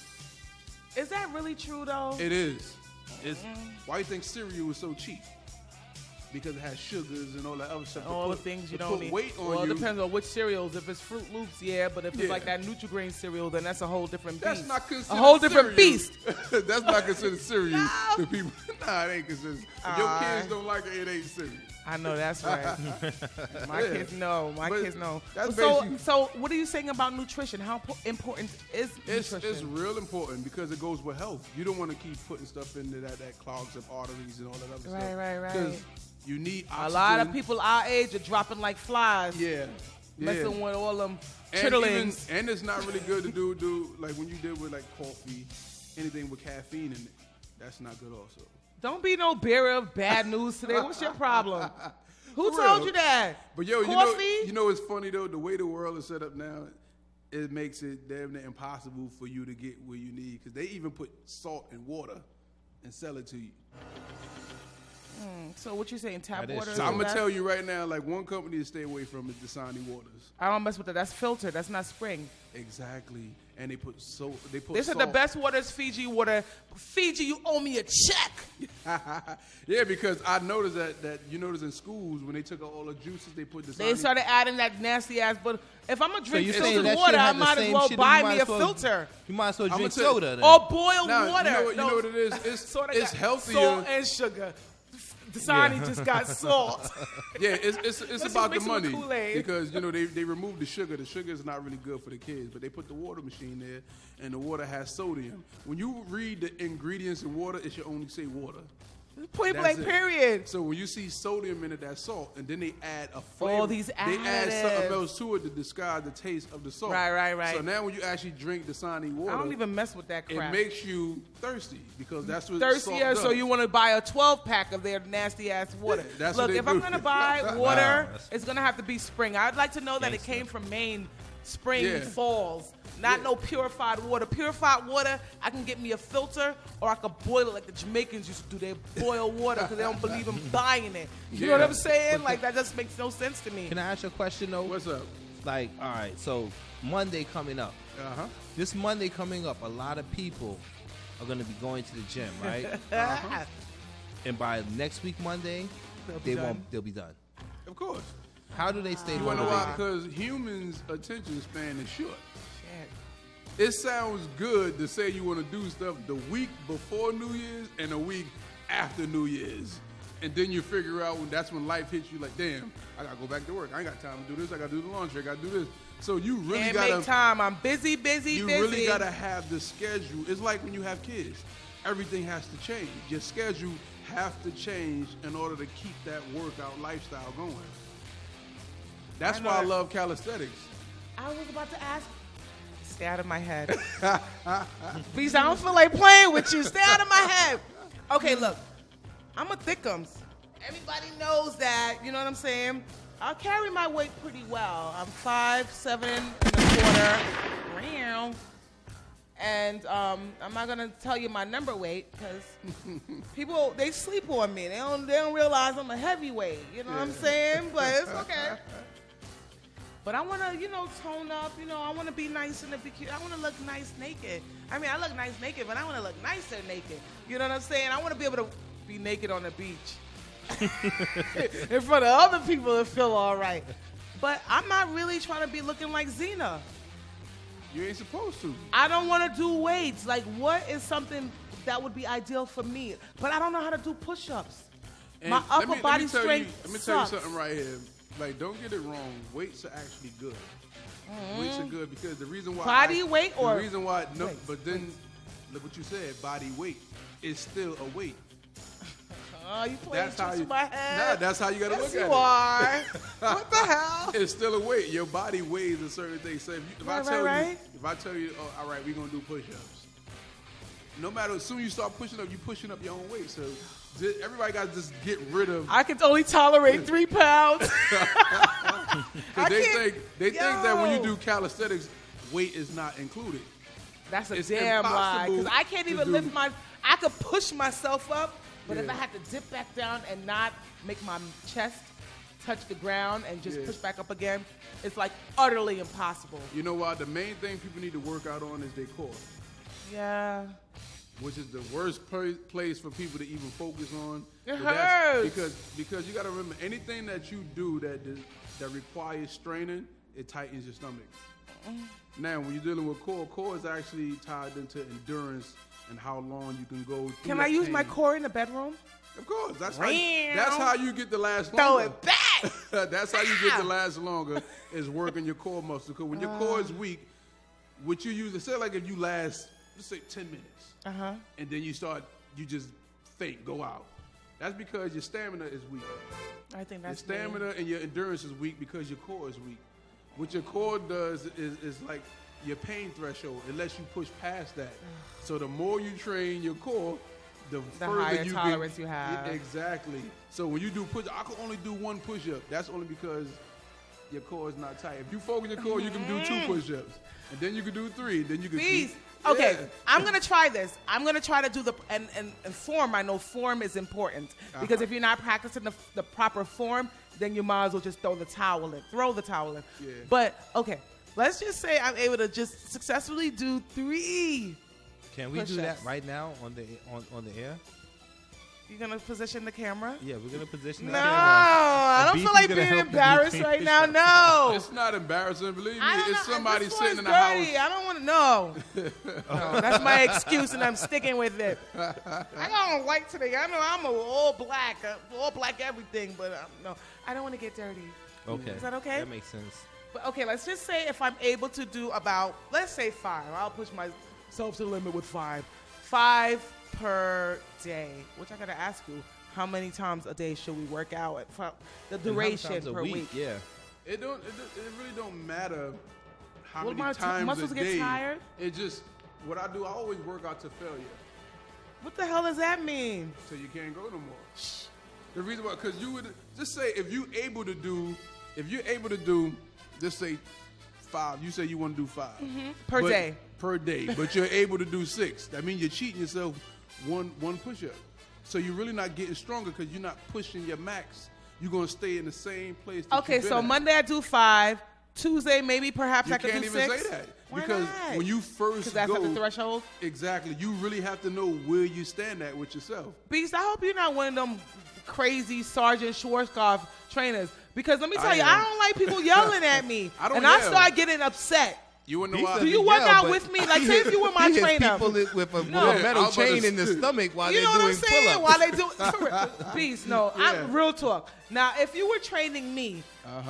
Is that really true though? It is. Why do you think cereal is so cheap? Because it has sugars and all that other stuff. All the things you don't need. Weight on well, it depends on which cereals. If it's Fruit Loops, but if it's like that Nutri-Grain cereal, then that's a whole different beast. That's not considered a whole different beast. That's not considered cereal to people. Nah, it ain't considered. If your kids don't like it, it ain't cereal. I know that's right. My kids know. Kids know. That's so what are you saying about nutrition? How important is nutrition? It's real important because it goes with health. You don't want to keep putting stuff into that clogs up arteries and all that other stuff. Right. Because you need oxygen. A lot of people our age are dropping like flies. Yeah. Messing with all them chitterlings. And it's not really good to do like when you deal with like coffee, anything with caffeine in it. That's not good also. Don't be no bearer of bad news today. What's your problem? Who told you that? But yo, coffee? you know it's funny though, the way the world is set up now, it makes it damn near impossible for you to get where you need, because they even put salt in water and sell it to you. So what you saying, tap water? So I'm going to tell you right now, like one company to stay away from is Dasani Waters. I don't mess with that. That's filtered. That's not spring. Exactly. And they put salt. They said the best water is Fiji water. Fiji, you owe me a check. Yeah, because I noticed that you notice in schools when they took out all the juices, they put Dasani. They started adding that nasty ass, but if I'm going to drink filtered water, I might as well buy me a filter. You might as well drink soda then. Or boiled water. You know what it is? It's healthier. Salt and sugar. Dasani just got salt. Yeah, it's about the mix it with money Kool-Aid. because they removed the sugar. The sugar is not really good for the kids, but they put the water machine there, and the water has sodium. When you read the ingredients in water, it should only say water. Point blank, period. So when you see sodium in it, that's salt, and then they add a flavor. All these They add additives. something else to it to disguise the taste of the salt. Right. So now when you actually drink Dasani water, I don't even mess with that crap. it makes you thirsty because that's what Thirstier, salt does. so you want to buy a 12-pack of their nasty-ass water. That's Look, what they if I'm do. going to buy water, Wow, it's going to have to be spring. I'd like to know that it Gangsta. came from Maine, spring, Yeah. falls, not no purified water. Purified water, I can get me a filter, or I could boil it like the Jamaicans used to do. They boil water because they don't believe in buying it. You know what I'm saying? Like, that just makes no sense to me. Can I ask you a question though? What's up? Like, all right, so Monday coming up. Uh-huh. This Monday coming up, a lot of people are going to be going to the gym, right? And by next week Monday, they'll be done. Of course. How do they stay You want to know why? motivated? Because humans' attention span is short. Shit. It sounds good to say you want to do stuff the week before New Year's and a week after New Year's. And then you figure out that's when life hits you like, damn, I got to go back to work. I ain't got time to do this. I got to do the laundry. I got to do this. So you really Can't got make time. I'm busy. You really got to have the schedule. It's like when you have kids. Everything has to change. Your schedule have to change in order to keep that workout lifestyle going. That's why I love calisthenics. I was about to ask. Stay out of my head. Please, I don't feel like playing with you. Stay out of my head. Okay, look. I'm a thickums. Everybody knows that. You know what I'm saying? I'll carry my weight pretty well. I'm 5'7.25". And I'm not gonna tell you my number weight because people they sleep on me. They don't realize I'm a heavyweight. You know what I'm saying? But it's okay. But I want to, tone up. I want to be nice in the bikini. I want to look nice naked. I mean, I look nice naked, but I want to look nicer naked. You know what I'm saying? I want to be able to be naked on the beach in front of other people and feel all right. But I'm not really trying to be looking like Xena. You ain't supposed to. I don't want to do weights. Like, what is something that would be ideal for me? But I don't know how to do push-ups. And My upper body strength Let me tell you sucks. something right here. Like, don't get it wrong. Weights are actually good. Weights are good because the reason why Body weight or the reason why no, weights? but then look what you said. Body weight is still a weight. Oh, you playing That's how tricks you. with my head. Nah, that's how you gotta Yes, look you at are. What the hell? it. It's still a weight. Your body weighs a certain thing. So if I tell you, oh, all right, we're gonna do push-ups. No matter, as soon as you start pushing up, you're pushing up your own weight. So everybody got to just get rid of. I can only tolerate 3 pounds. Because they think that when you do calisthenics, weight is not included. That's a It's damn lie. Because impossible I can't to even do. lift I could push myself up, but if Yeah. I had to dip back down and not make my chest touch the ground and just push back up again, it's like utterly impossible. You know why? The main thing people need to work out on is their core, Yeah. which is the worst place for people to even focus on. It But that's hurts. because you got to remember, anything that you do that requires straining, it tightens your stomach. Now, when you're dealing with core is actually tied into endurance and how long you can go. Can I use my core in the bedroom? Of course. That's Wow. how you get to last Throw longer. it back. That's how you get to last longer is working your core muscle. Because when your core is weak, what you use, say like if you last, let's say 10 minutes, and then you just faint, go out. That's because your stamina is weak. I think Your that's stamina and your endurance is weak because your core is weak. What your core does is like your pain threshold. It lets you push past that. So the more you train your core, the further higher you tolerance you have. Yeah, exactly. So when you do push, I can only do 1 push-up. That's only because your core is not tight. If you focus your core, you can do 2 push-ups, and then you can do 3. Then you can. Please. Yeah. Okay, I'm gonna try this. I'm gonna try to do and form. I know form is important because if you're not practicing the proper form, then you might as well just throw the towel in. Yeah. But okay, let's just say I'm able to just successfully do 3. Can we do Push-ups. that right now on the air? You gonna position the camera? Yeah, we're gonna position. No, the camera. I don't Beef feel is like gonna being help the embarrassed beef. right now. No. It's not embarrassing, believe me. I don't It's know. somebody This sitting in one's the dirty. house. I don't want to know. No, that's my excuse, and I'm sticking with it. I don't like today. I know I'm all black everything, but no, I don't want to get dirty. Okay. Is that okay? That makes sense. But okay, let's just say if I'm able to do about, let's say 5. I'll push myself to the limit with 5. 5 per day. Which I gotta ask you, how many times a day should we work out? The duration per week. Yeah. It really don't matter how Will many my times muscles a get day. tired? It just what I do. I always work out to failure, What the hell does that mean? so you can't go no more. The reason why, because you would just say if you're able to do, just say 5. You say you want to do 5 Per day. Per day, but you're able to do 6. That means you're cheating yourself one push-up. So you're really not getting stronger because you're not pushing your max. You're gonna stay in the same place. That Okay, you've been so at. Monday I do 5. Tuesday maybe perhaps You I could can't do even 6. say that Why because not? when you first Because that's go, at the threshold. exactly, you really have to know where you stand at with yourself. Beast, I hope you're not one of them crazy Sergeant Schwarzkopf trainers. Because let me tell I you, am. I don't like people yelling at me. I don't and I yell. start getting upset. You wouldn't know He why. Do said you he work yelled, out but with me? Like, say if you were my he hits trainer. people with a Yeah, metal I was about chain to in the say. stomach while You they're know what I'm doing saying? pull-ups. While they do for real. Beast, no, Yeah. I'm real talk. Now, if you were training me,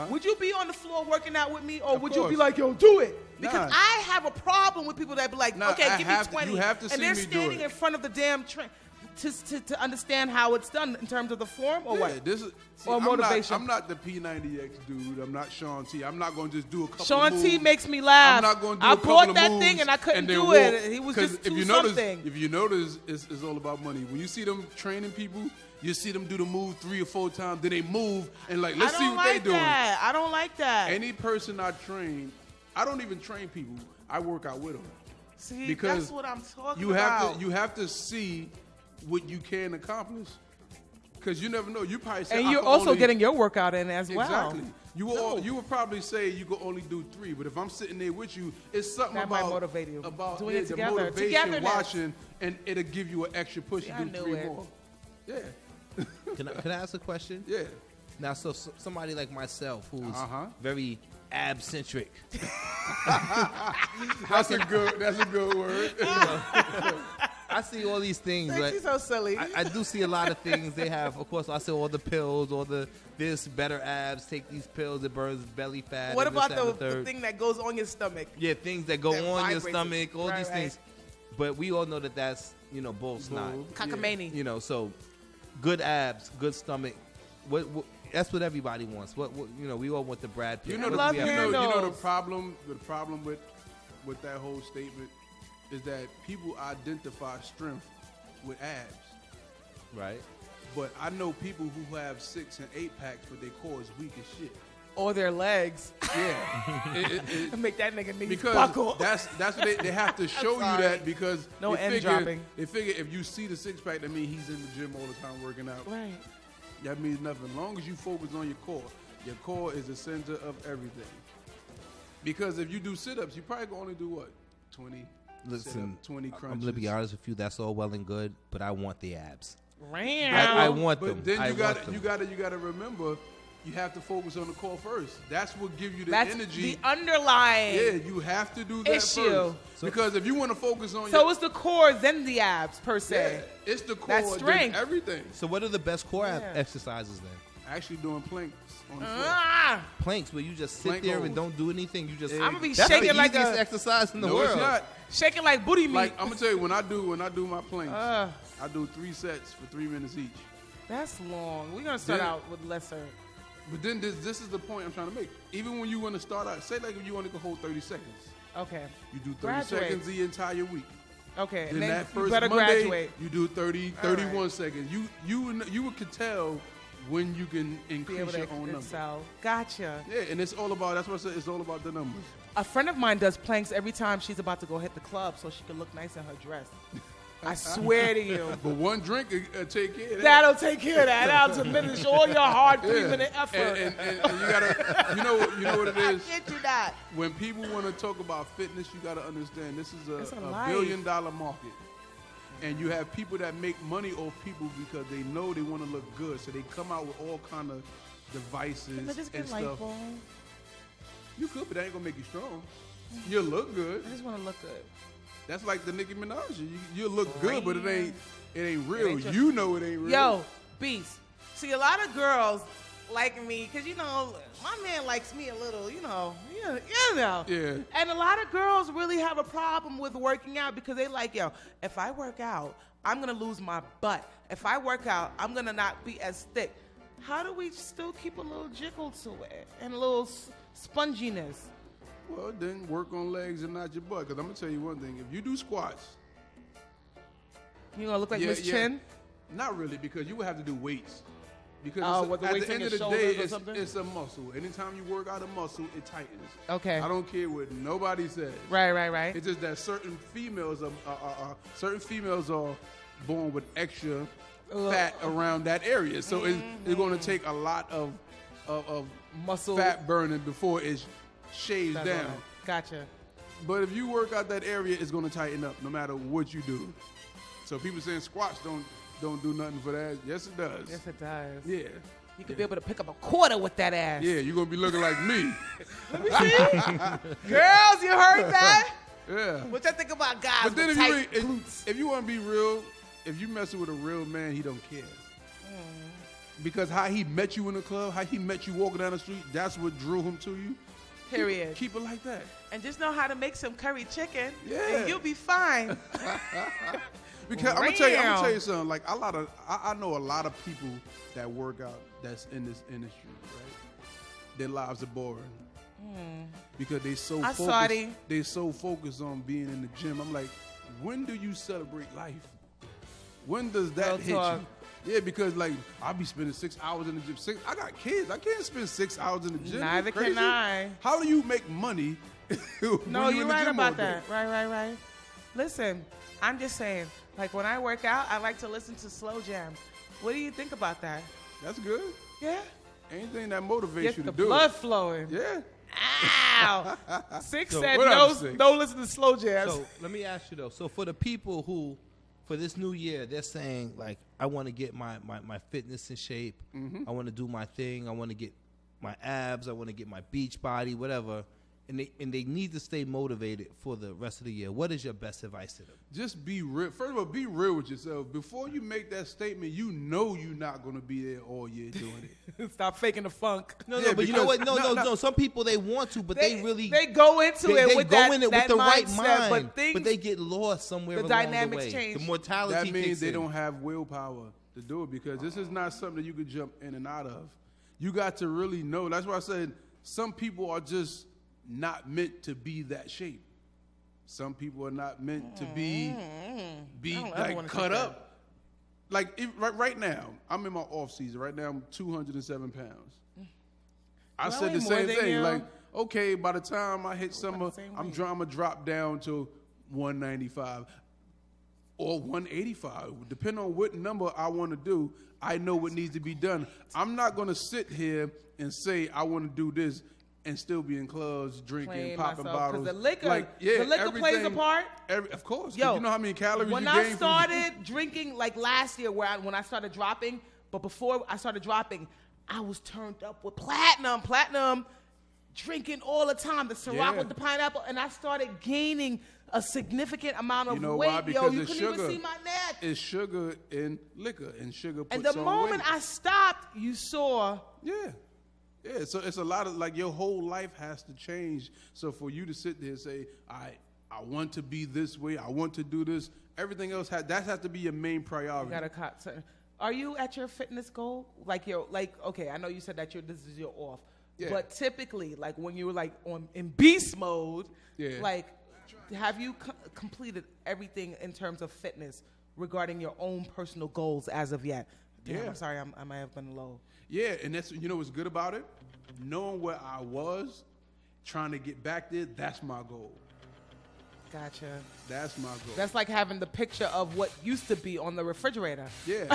would you be on the floor working out with me, or would you be course. like, "Yo, do it"? Because Nah. I have a problem with people that be like, Nah, "Okay, I give me have to- 20," you have to and see they're me do standing it. in front of the damn train to understand how it's done in terms of the form, or Yeah, what? this is see, Or I'm motivation. I'm not the P90X dude. I'm not Sean T. I'm not going to just do a couple. Sean of T moves. makes me laugh. I'm not going to do I a couple bought of that moves thing and I couldn't then do walk. it. He was 'Cause just if too you notice, something. If you notice, it's all about money. When you see them training people, you see them do the move 3 or 4 times. Then they move and like, let's I see don't what like they doing. that. I don't like that. Any person I train, I don't even train people. I work out with them. See, because that's what I'm talking You about. have to see what you can accomplish. Because you never know. You probably say, And I you're can also only, getting your workout in as well. Exactly. You would probably say you could only do 3, but if I'm sitting there with you, it's something That might about motivate you. about Doing it the together. motivation, Togetherness. watching, and it'll give you an extra push See, to I do knew 3 it. more. Yeah, Can I ask a question? yeah. Now, so somebody like myself who's Uh-huh. very ab-centric, That's a good word. I see all these things. Like, She's so silly. I do see a lot of things. They have, of course, I see all the pills, all the this better abs. Take these pills, it burns belly fat. What and this, about that, and the third. thing that goes on your stomach? Yeah, things that go that on your vibrates it. stomach, all Right, these right. things. But we all know that that's bull snot. Cockamamie. You know, so good abs, good stomach. What that's what everybody wants. What we all want the Brad Pitt. You know, What love do we have to you do? know the handles. problem. The problem with that whole statement is that people identify strength with abs. Right. But I know people who have 6 and 8 packs, but their core is weak as shit. Or their legs. Yeah, Make that nigga knees because buckle. that's what they have to show you sorry. that because No they end figure, dropping. They figure if you see the 6-pack, that means he's in the gym all the time working out. Right. That means nothing. As long as you focus on your core is the center of everything. Because if you do sit-ups, you probably can only do what? 20 Listen, sit-ups, 20 crunches. I'm gonna be honest with you. That's all well and good, but I want the abs. Ram. I want them. But then I you want them. got to remember, you have to focus on the core first. That's what gives you the That's energy. the underlying. Yeah, you have to do that issue. first. Because if you want to focus on So it's the core, then the abs, per yeah, se. it's the core, That's then strength. everything. So what are the best core Yeah. exercises then? Actually doing planks on the floor. Ah, Planks, where you just sit Plank there holds. and don't do anything. You just I'm gonna be that's shaking the like easiest a exercise in the No, world. it's not. shaking like booty meat. Like I'm gonna tell you, when I do my planks, Uh. I do 3 sets for 3 minutes each. That's long. We're gonna start Yeah. out with lesser. But then this is the point I'm trying to make. Even when you want to start out, say like if you want to hold 30 seconds, Okay. you do 30 Graduate. seconds the entire week. Okay. Then And then that you first better Monday, graduate. you do 30, All right. 31 seconds. You could tell when you can Be able increase to your own number. excel. Gotcha. Yeah, and it's all about, that's what I said, it's all about the numbers. A friend of mine does planks every time she's about to go hit the club so she can look nice in her dress. I swear to you. But one drink will take care of that. That'll take care of that. That'll diminish all your hard 3-minute effort. And you gotta, you know what it I is? kid you not. When people want to talk about fitness, you gotta understand this is It's a a life. $1 billion market. And you have people that make money off people because they know they want to look good, so they come out with all kind of devices Can I just and get light stuff. bulb? You could, but that ain't gonna make you strong. You look good. I just want to look good. That's like the Nicki Minaj. You look good, but it ain't real. ain't just- You know it ain't real. Yo, Beast. See, a lot of girls like me because, you know, my man likes me a little, you know. Yeah. And a lot of girls really have a problem with working out because they like, yo, if I work out, I'm going to lose my butt. If I work out, I'm going to not be as thick. How do we still keep a little jiggle to it and a little sponginess? Well, then work on legs and not your butt. Because I'm going to tell you one thing. If you do squats. You going to look like Miss Chin? Not really, because you would have to do weights. Because with the at weights the on end your of the day, shoulders or something? it's a muscle. Anytime you work out a muscle, it tightens. Okay. I don't care what nobody says. Right. It's just that certain females are born with extra fat around that area. So it's going to take a lot of Muscle fat burning before it shaves That's down. right. Gotcha. But if you work out that area, it's going to tighten up no matter what you do. So people saying squats don't do nothing for that. Yes, it does. Yes, it does. Yeah. You could be able to pick up a quarter with that ass. Yeah, you're going to be looking like me. Let me see. Girls, you heard that? Yeah. What y'all think about guys But then with tight glutes? if you want to be real, if you messing with a real man, he don't care. Because how he met you in the club, how he met you walking down the street, that's what drew him to you. Period. Keep it like that. And just know how to make some curry chicken, Yeah. and you'll be fine. Because I'm gonna tell you something. Like I know a lot of people that work out that's in this industry, right? Their lives are boring because they so focused on being in the gym. I'm like, when do you celebrate life? When does that Real hit talk. you? Yeah, because like I'll be spending 6 hours in the gym. I got kids. I can't spend 6 hours in the gym. Neither You crazy? can I. How do you make money? No, you're right about that. that. Right. Listen, I'm just saying, like when I work out, I like to listen to slow jams. What do you think about that? That's good. Yeah? Anything that motivates Get you the to do blood it. flowing. Yeah. Ow! Six So, said what no, up, Six? don't listen to slow jams. So let me ask you though. So for the people who, for this new year, they're saying like, I want to get my fitness in shape. I want to do my thing. I want to get my abs. I want to get my beach body, whatever. And they need to stay motivated for the rest of the year. What is your best advice to them? Just be real. First of all, be real with yourself. Before you make that statement, you know you're not going to be there all year doing it. Stop faking the funk. No, Yeah, but you know because- what? No. no. Some people they want to, but they really they go into it they with go that, in it that with the right mindset, mind, but they get lost somewhere the along dynamics the way. change. The mortality That means kicks they in. don't have willpower to do it because this is not something that you could jump in and out of. You got to really know. That's why I said some people are just not meant to be that shape. Some people are not meant to be don't ever like wanna cut see up. Like right now, I'm in my off season. Right now, I'm 207 pounds. I Well, said the ain't more same than thing. you. Like, okay, by the time I hit summer, the same I'm weight. gonna drop down to 195 or 185, depending on what number I want to do. I know what needs to be done. I'm not gonna sit here and say I want to do this and still be in clubs, drinking, Playing popping myself, 'cause bottles. the liquor- like, the liquor plays a everything- part. Of course, 'cause Yo, you know how many calories when you I gain from started drinking, like last year, when I started dropping, but before I started dropping, I was turned up with platinum, drinking all the time, the Ciroc Yeah. with the pineapple, and I started gaining a significant amount of You know weight. why? Because you it's couldn't sugar. even see my neck. It's sugar in liquor, and sugar puts And the on moment weight. I stopped, you saw. Yeah, so it's a lot of, like, your whole life has to change. So for you to sit there and say, I want to be this way, I want to do this, everything else, that has to be your main priority. You gotta cut. Are you at your fitness goal? Okay, I know you said that this is your off. Yeah. But typically, like when you were like in beast mode, Yeah. like have you completed everything in terms of fitness regarding your own personal goals as of yet? Damn, Yeah. I'm sorry, I might have been low. Yeah, and that's, you know what's good about it? Knowing where I was, trying to get back there, that's my goal. Gotcha. That's my goal. That's like having the picture of what used to be on the refrigerator. Yeah,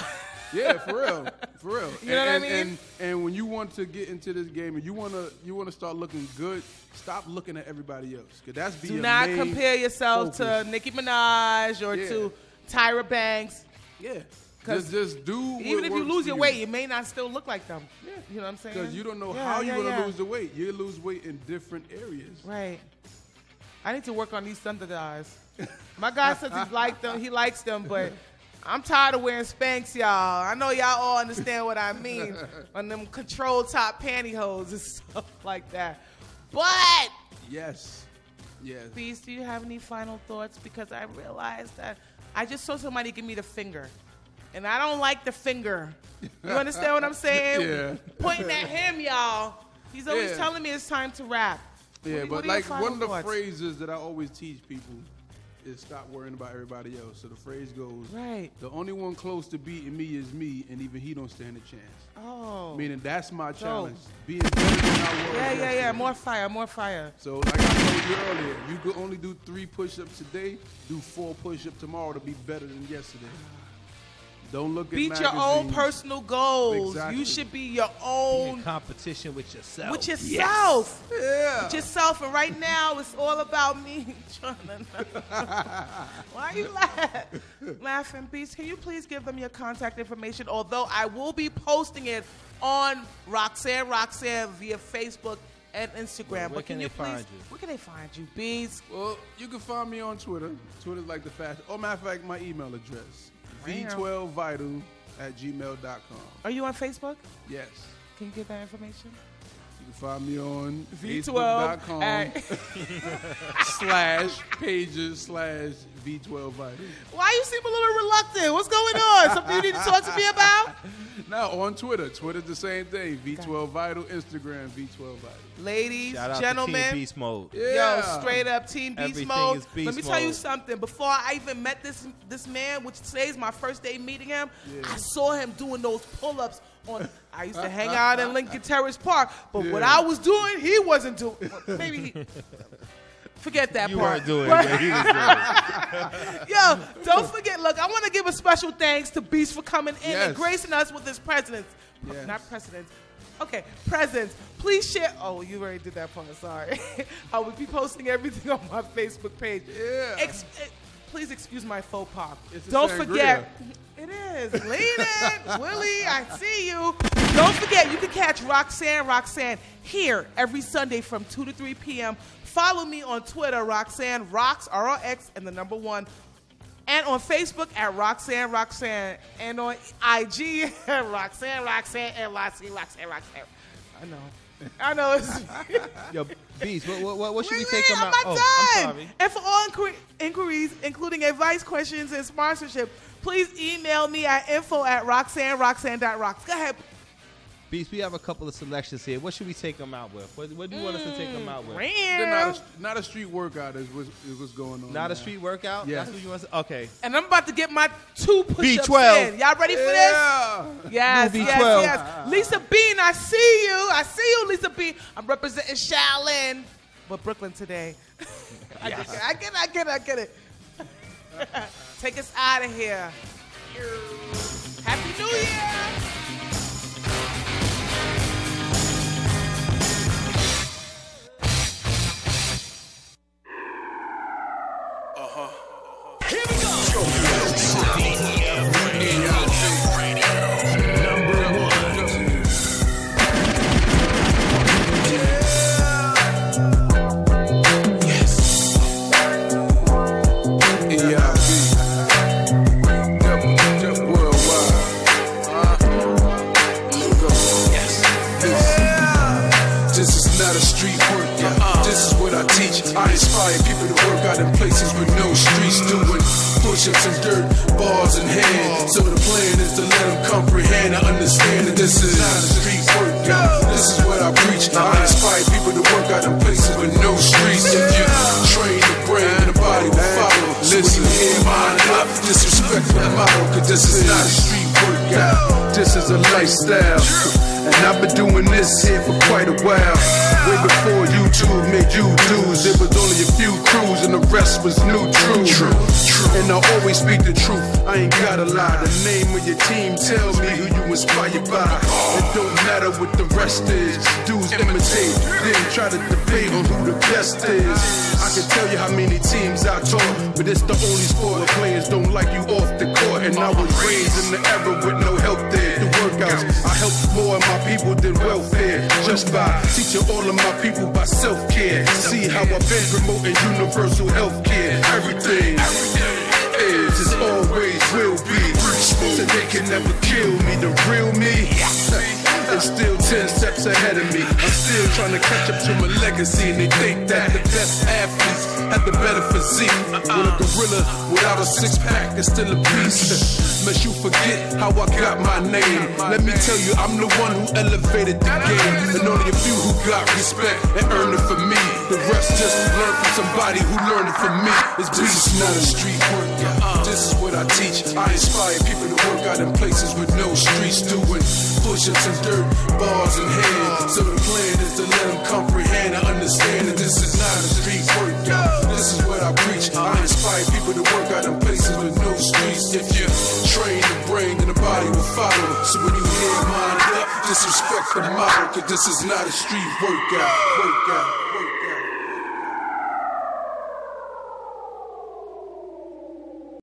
yeah, for real. You know what I mean? And when you want to get into this game and you want to start looking good, stop looking at everybody else. 'Cause that's Do not compare yourself focus. to Nicki Minaj or Yeah. Tyra Banks. Yeah. Just do even if you works lose for your you. weight, you may not still look like them. Yeah. You know what I'm saying? Because you don't know how you're going to lose the weight. You lose weight in different areas. Right. I need to work on these Thunder guys. My guy says he likes them, but I'm tired of wearing Spanx, y'all. I know y'all all understand what I mean on them control top pantyhose and stuff like that. But yes. Beast, do you have any final thoughts? Because I realized that I just saw somebody give me the finger. And I don't like the finger. You understand what I'm saying? Yeah. Pointing at him, y'all. He's always telling me it's time to rap. Yeah, but like one of the phrases that I always teach people is stop worrying about everybody else. So the phrase goes, right. The only one close to beating me is me, and even he don't stand a chance. Oh. Meaning that's my challenge. Being better than I was. Yeah. More fire. So like I told you earlier, you could only do 3 push-ups today, do 4 push-ups tomorrow to be better than yesterday. Don't look at Beat your own personal goals. Exactly. You should be your own. Be in competition with yourself. Yes. Yeah. With yourself. And right now, it's all about me. Why are you laughing, Beast? Can you please give them your contact information? Although I will be posting it on Roxanne Roxanne via Facebook and Instagram. Where can they find you? Where can they find you, Beast? Well, you can find me on Twitter. Twitter's like the fastest. Oh, matter of fact, my email address. v12vital@gmail.com. Are you on Facebook? Yes. Can you get that information? You can find me on V12 facebook.com/pages/V12vital. Why you seem a little reluctant? What's going on? Something you need to talk to me about? Now on Twitter. Twitter's the same thing. V12vital. Instagram V12vital. Ladies, Shout out gentlemen. to Team Beast Mode. Yeah. Yo, straight up Team Beast Everything Mode. is beast Let me tell you mode. something. Before I even met this man, which today's my first day meeting him, I saw him doing those pull-ups on. I used to hang out in Lincoln Terrace Park, but what I was doing, he wasn't doing. Maybe he. Forget that You part. weren't doing it. He was doing it. Yo, don't forget. Look, I want to give a special thanks to Beast for coming in and gracing us with his presence. Not precedence. Okay, presents. Please share. Oh, you already did that part. Sorry. I will be posting everything on my Facebook page. Yeah. Please excuse my faux pas. Don't forget. It is. Lean in. Willie, I see you. Don't forget, you can catch Roxanne Roxanne here every Sunday from 2 to 3 p.m. Follow me on Twitter, Roxanne Rox, ROX, and the number 1. And on Facebook at Roxanne Roxanne. And on IG, Roxanne Roxanne, NYC, Roxanne Roxanne. I know. It's Yo, Beast, what should we take Wait, them out? I'm not done. I'm sorry. And for all inquiries, including advice, questions, and sponsorship, please email me at info@roxanneroxanne.rocks. Go ahead. Beast, we have a couple of selections here. What should we take them out with? What do you want us to take them out with? They're not a street workout is what's going on. Not a street workout? Yes. That's what you want to Okay. And I'm about to get my 2 push-ups B12. in. Y'all ready for this? Yes, New yes, B12. yes. Lisa Bean, I see you. I see you, Lisa Bean. I'm representing Shaolin, but Brooklyn today. I get it. Take us out of here. Happy New Year. Here we go. I inspire people to work out in places with no streets, doing push-ups and dirt, bars in hand. So the plan is to let them comprehend and understand that this is not a street workout. This is what I preach. I inspire people to work out in places with no streets. If you train the brain and the body will follow. Listen, hear mind up, disrespect the motto, cause this is not a street workout. This is a lifestyle. And I've been doing this here for quite a while. Way before YouTube made you dudes. It was only a few crews and the rest was new true. And I always speak the truth, I ain't gotta lie. The name of your team tell me who you inspired by. It don't matter what the rest is. Dudes imitate, then try to debate on who the best is. I can tell you how many teams I taught, but it's the only sport where players don't like you off the court. And I was raised in the era with no help there. The workouts, I helped more of my people than welfare. Just by teaching all of my people by self-care. See how I've been promoting universal health care. Everything is, as always will be. So they can never kill me, the real me. And still 10 steps ahead of me. I'm still trying to catch up to my legacy. And they think that the best athletes have the better physique. When a gorilla without a six-pack is still a beast. Must you forget how I got my name. Let me tell you, I'm the one who elevated the game. And only a few who got respect and earned it for me. The rest just learned from somebody who learned it from me. It's this is not a street workout. This is what I teach. I inspire people to work out in places with no streets, doing push-ups and dirt, bars in hand. So the plan is to let them comprehend and understand that this is not a street workout. This is what I preach. I inspire people to work out in places with no streets. If you train the brain, then the body will follow. So when you hear mind up, disrespect the model, cause this is not a street workout.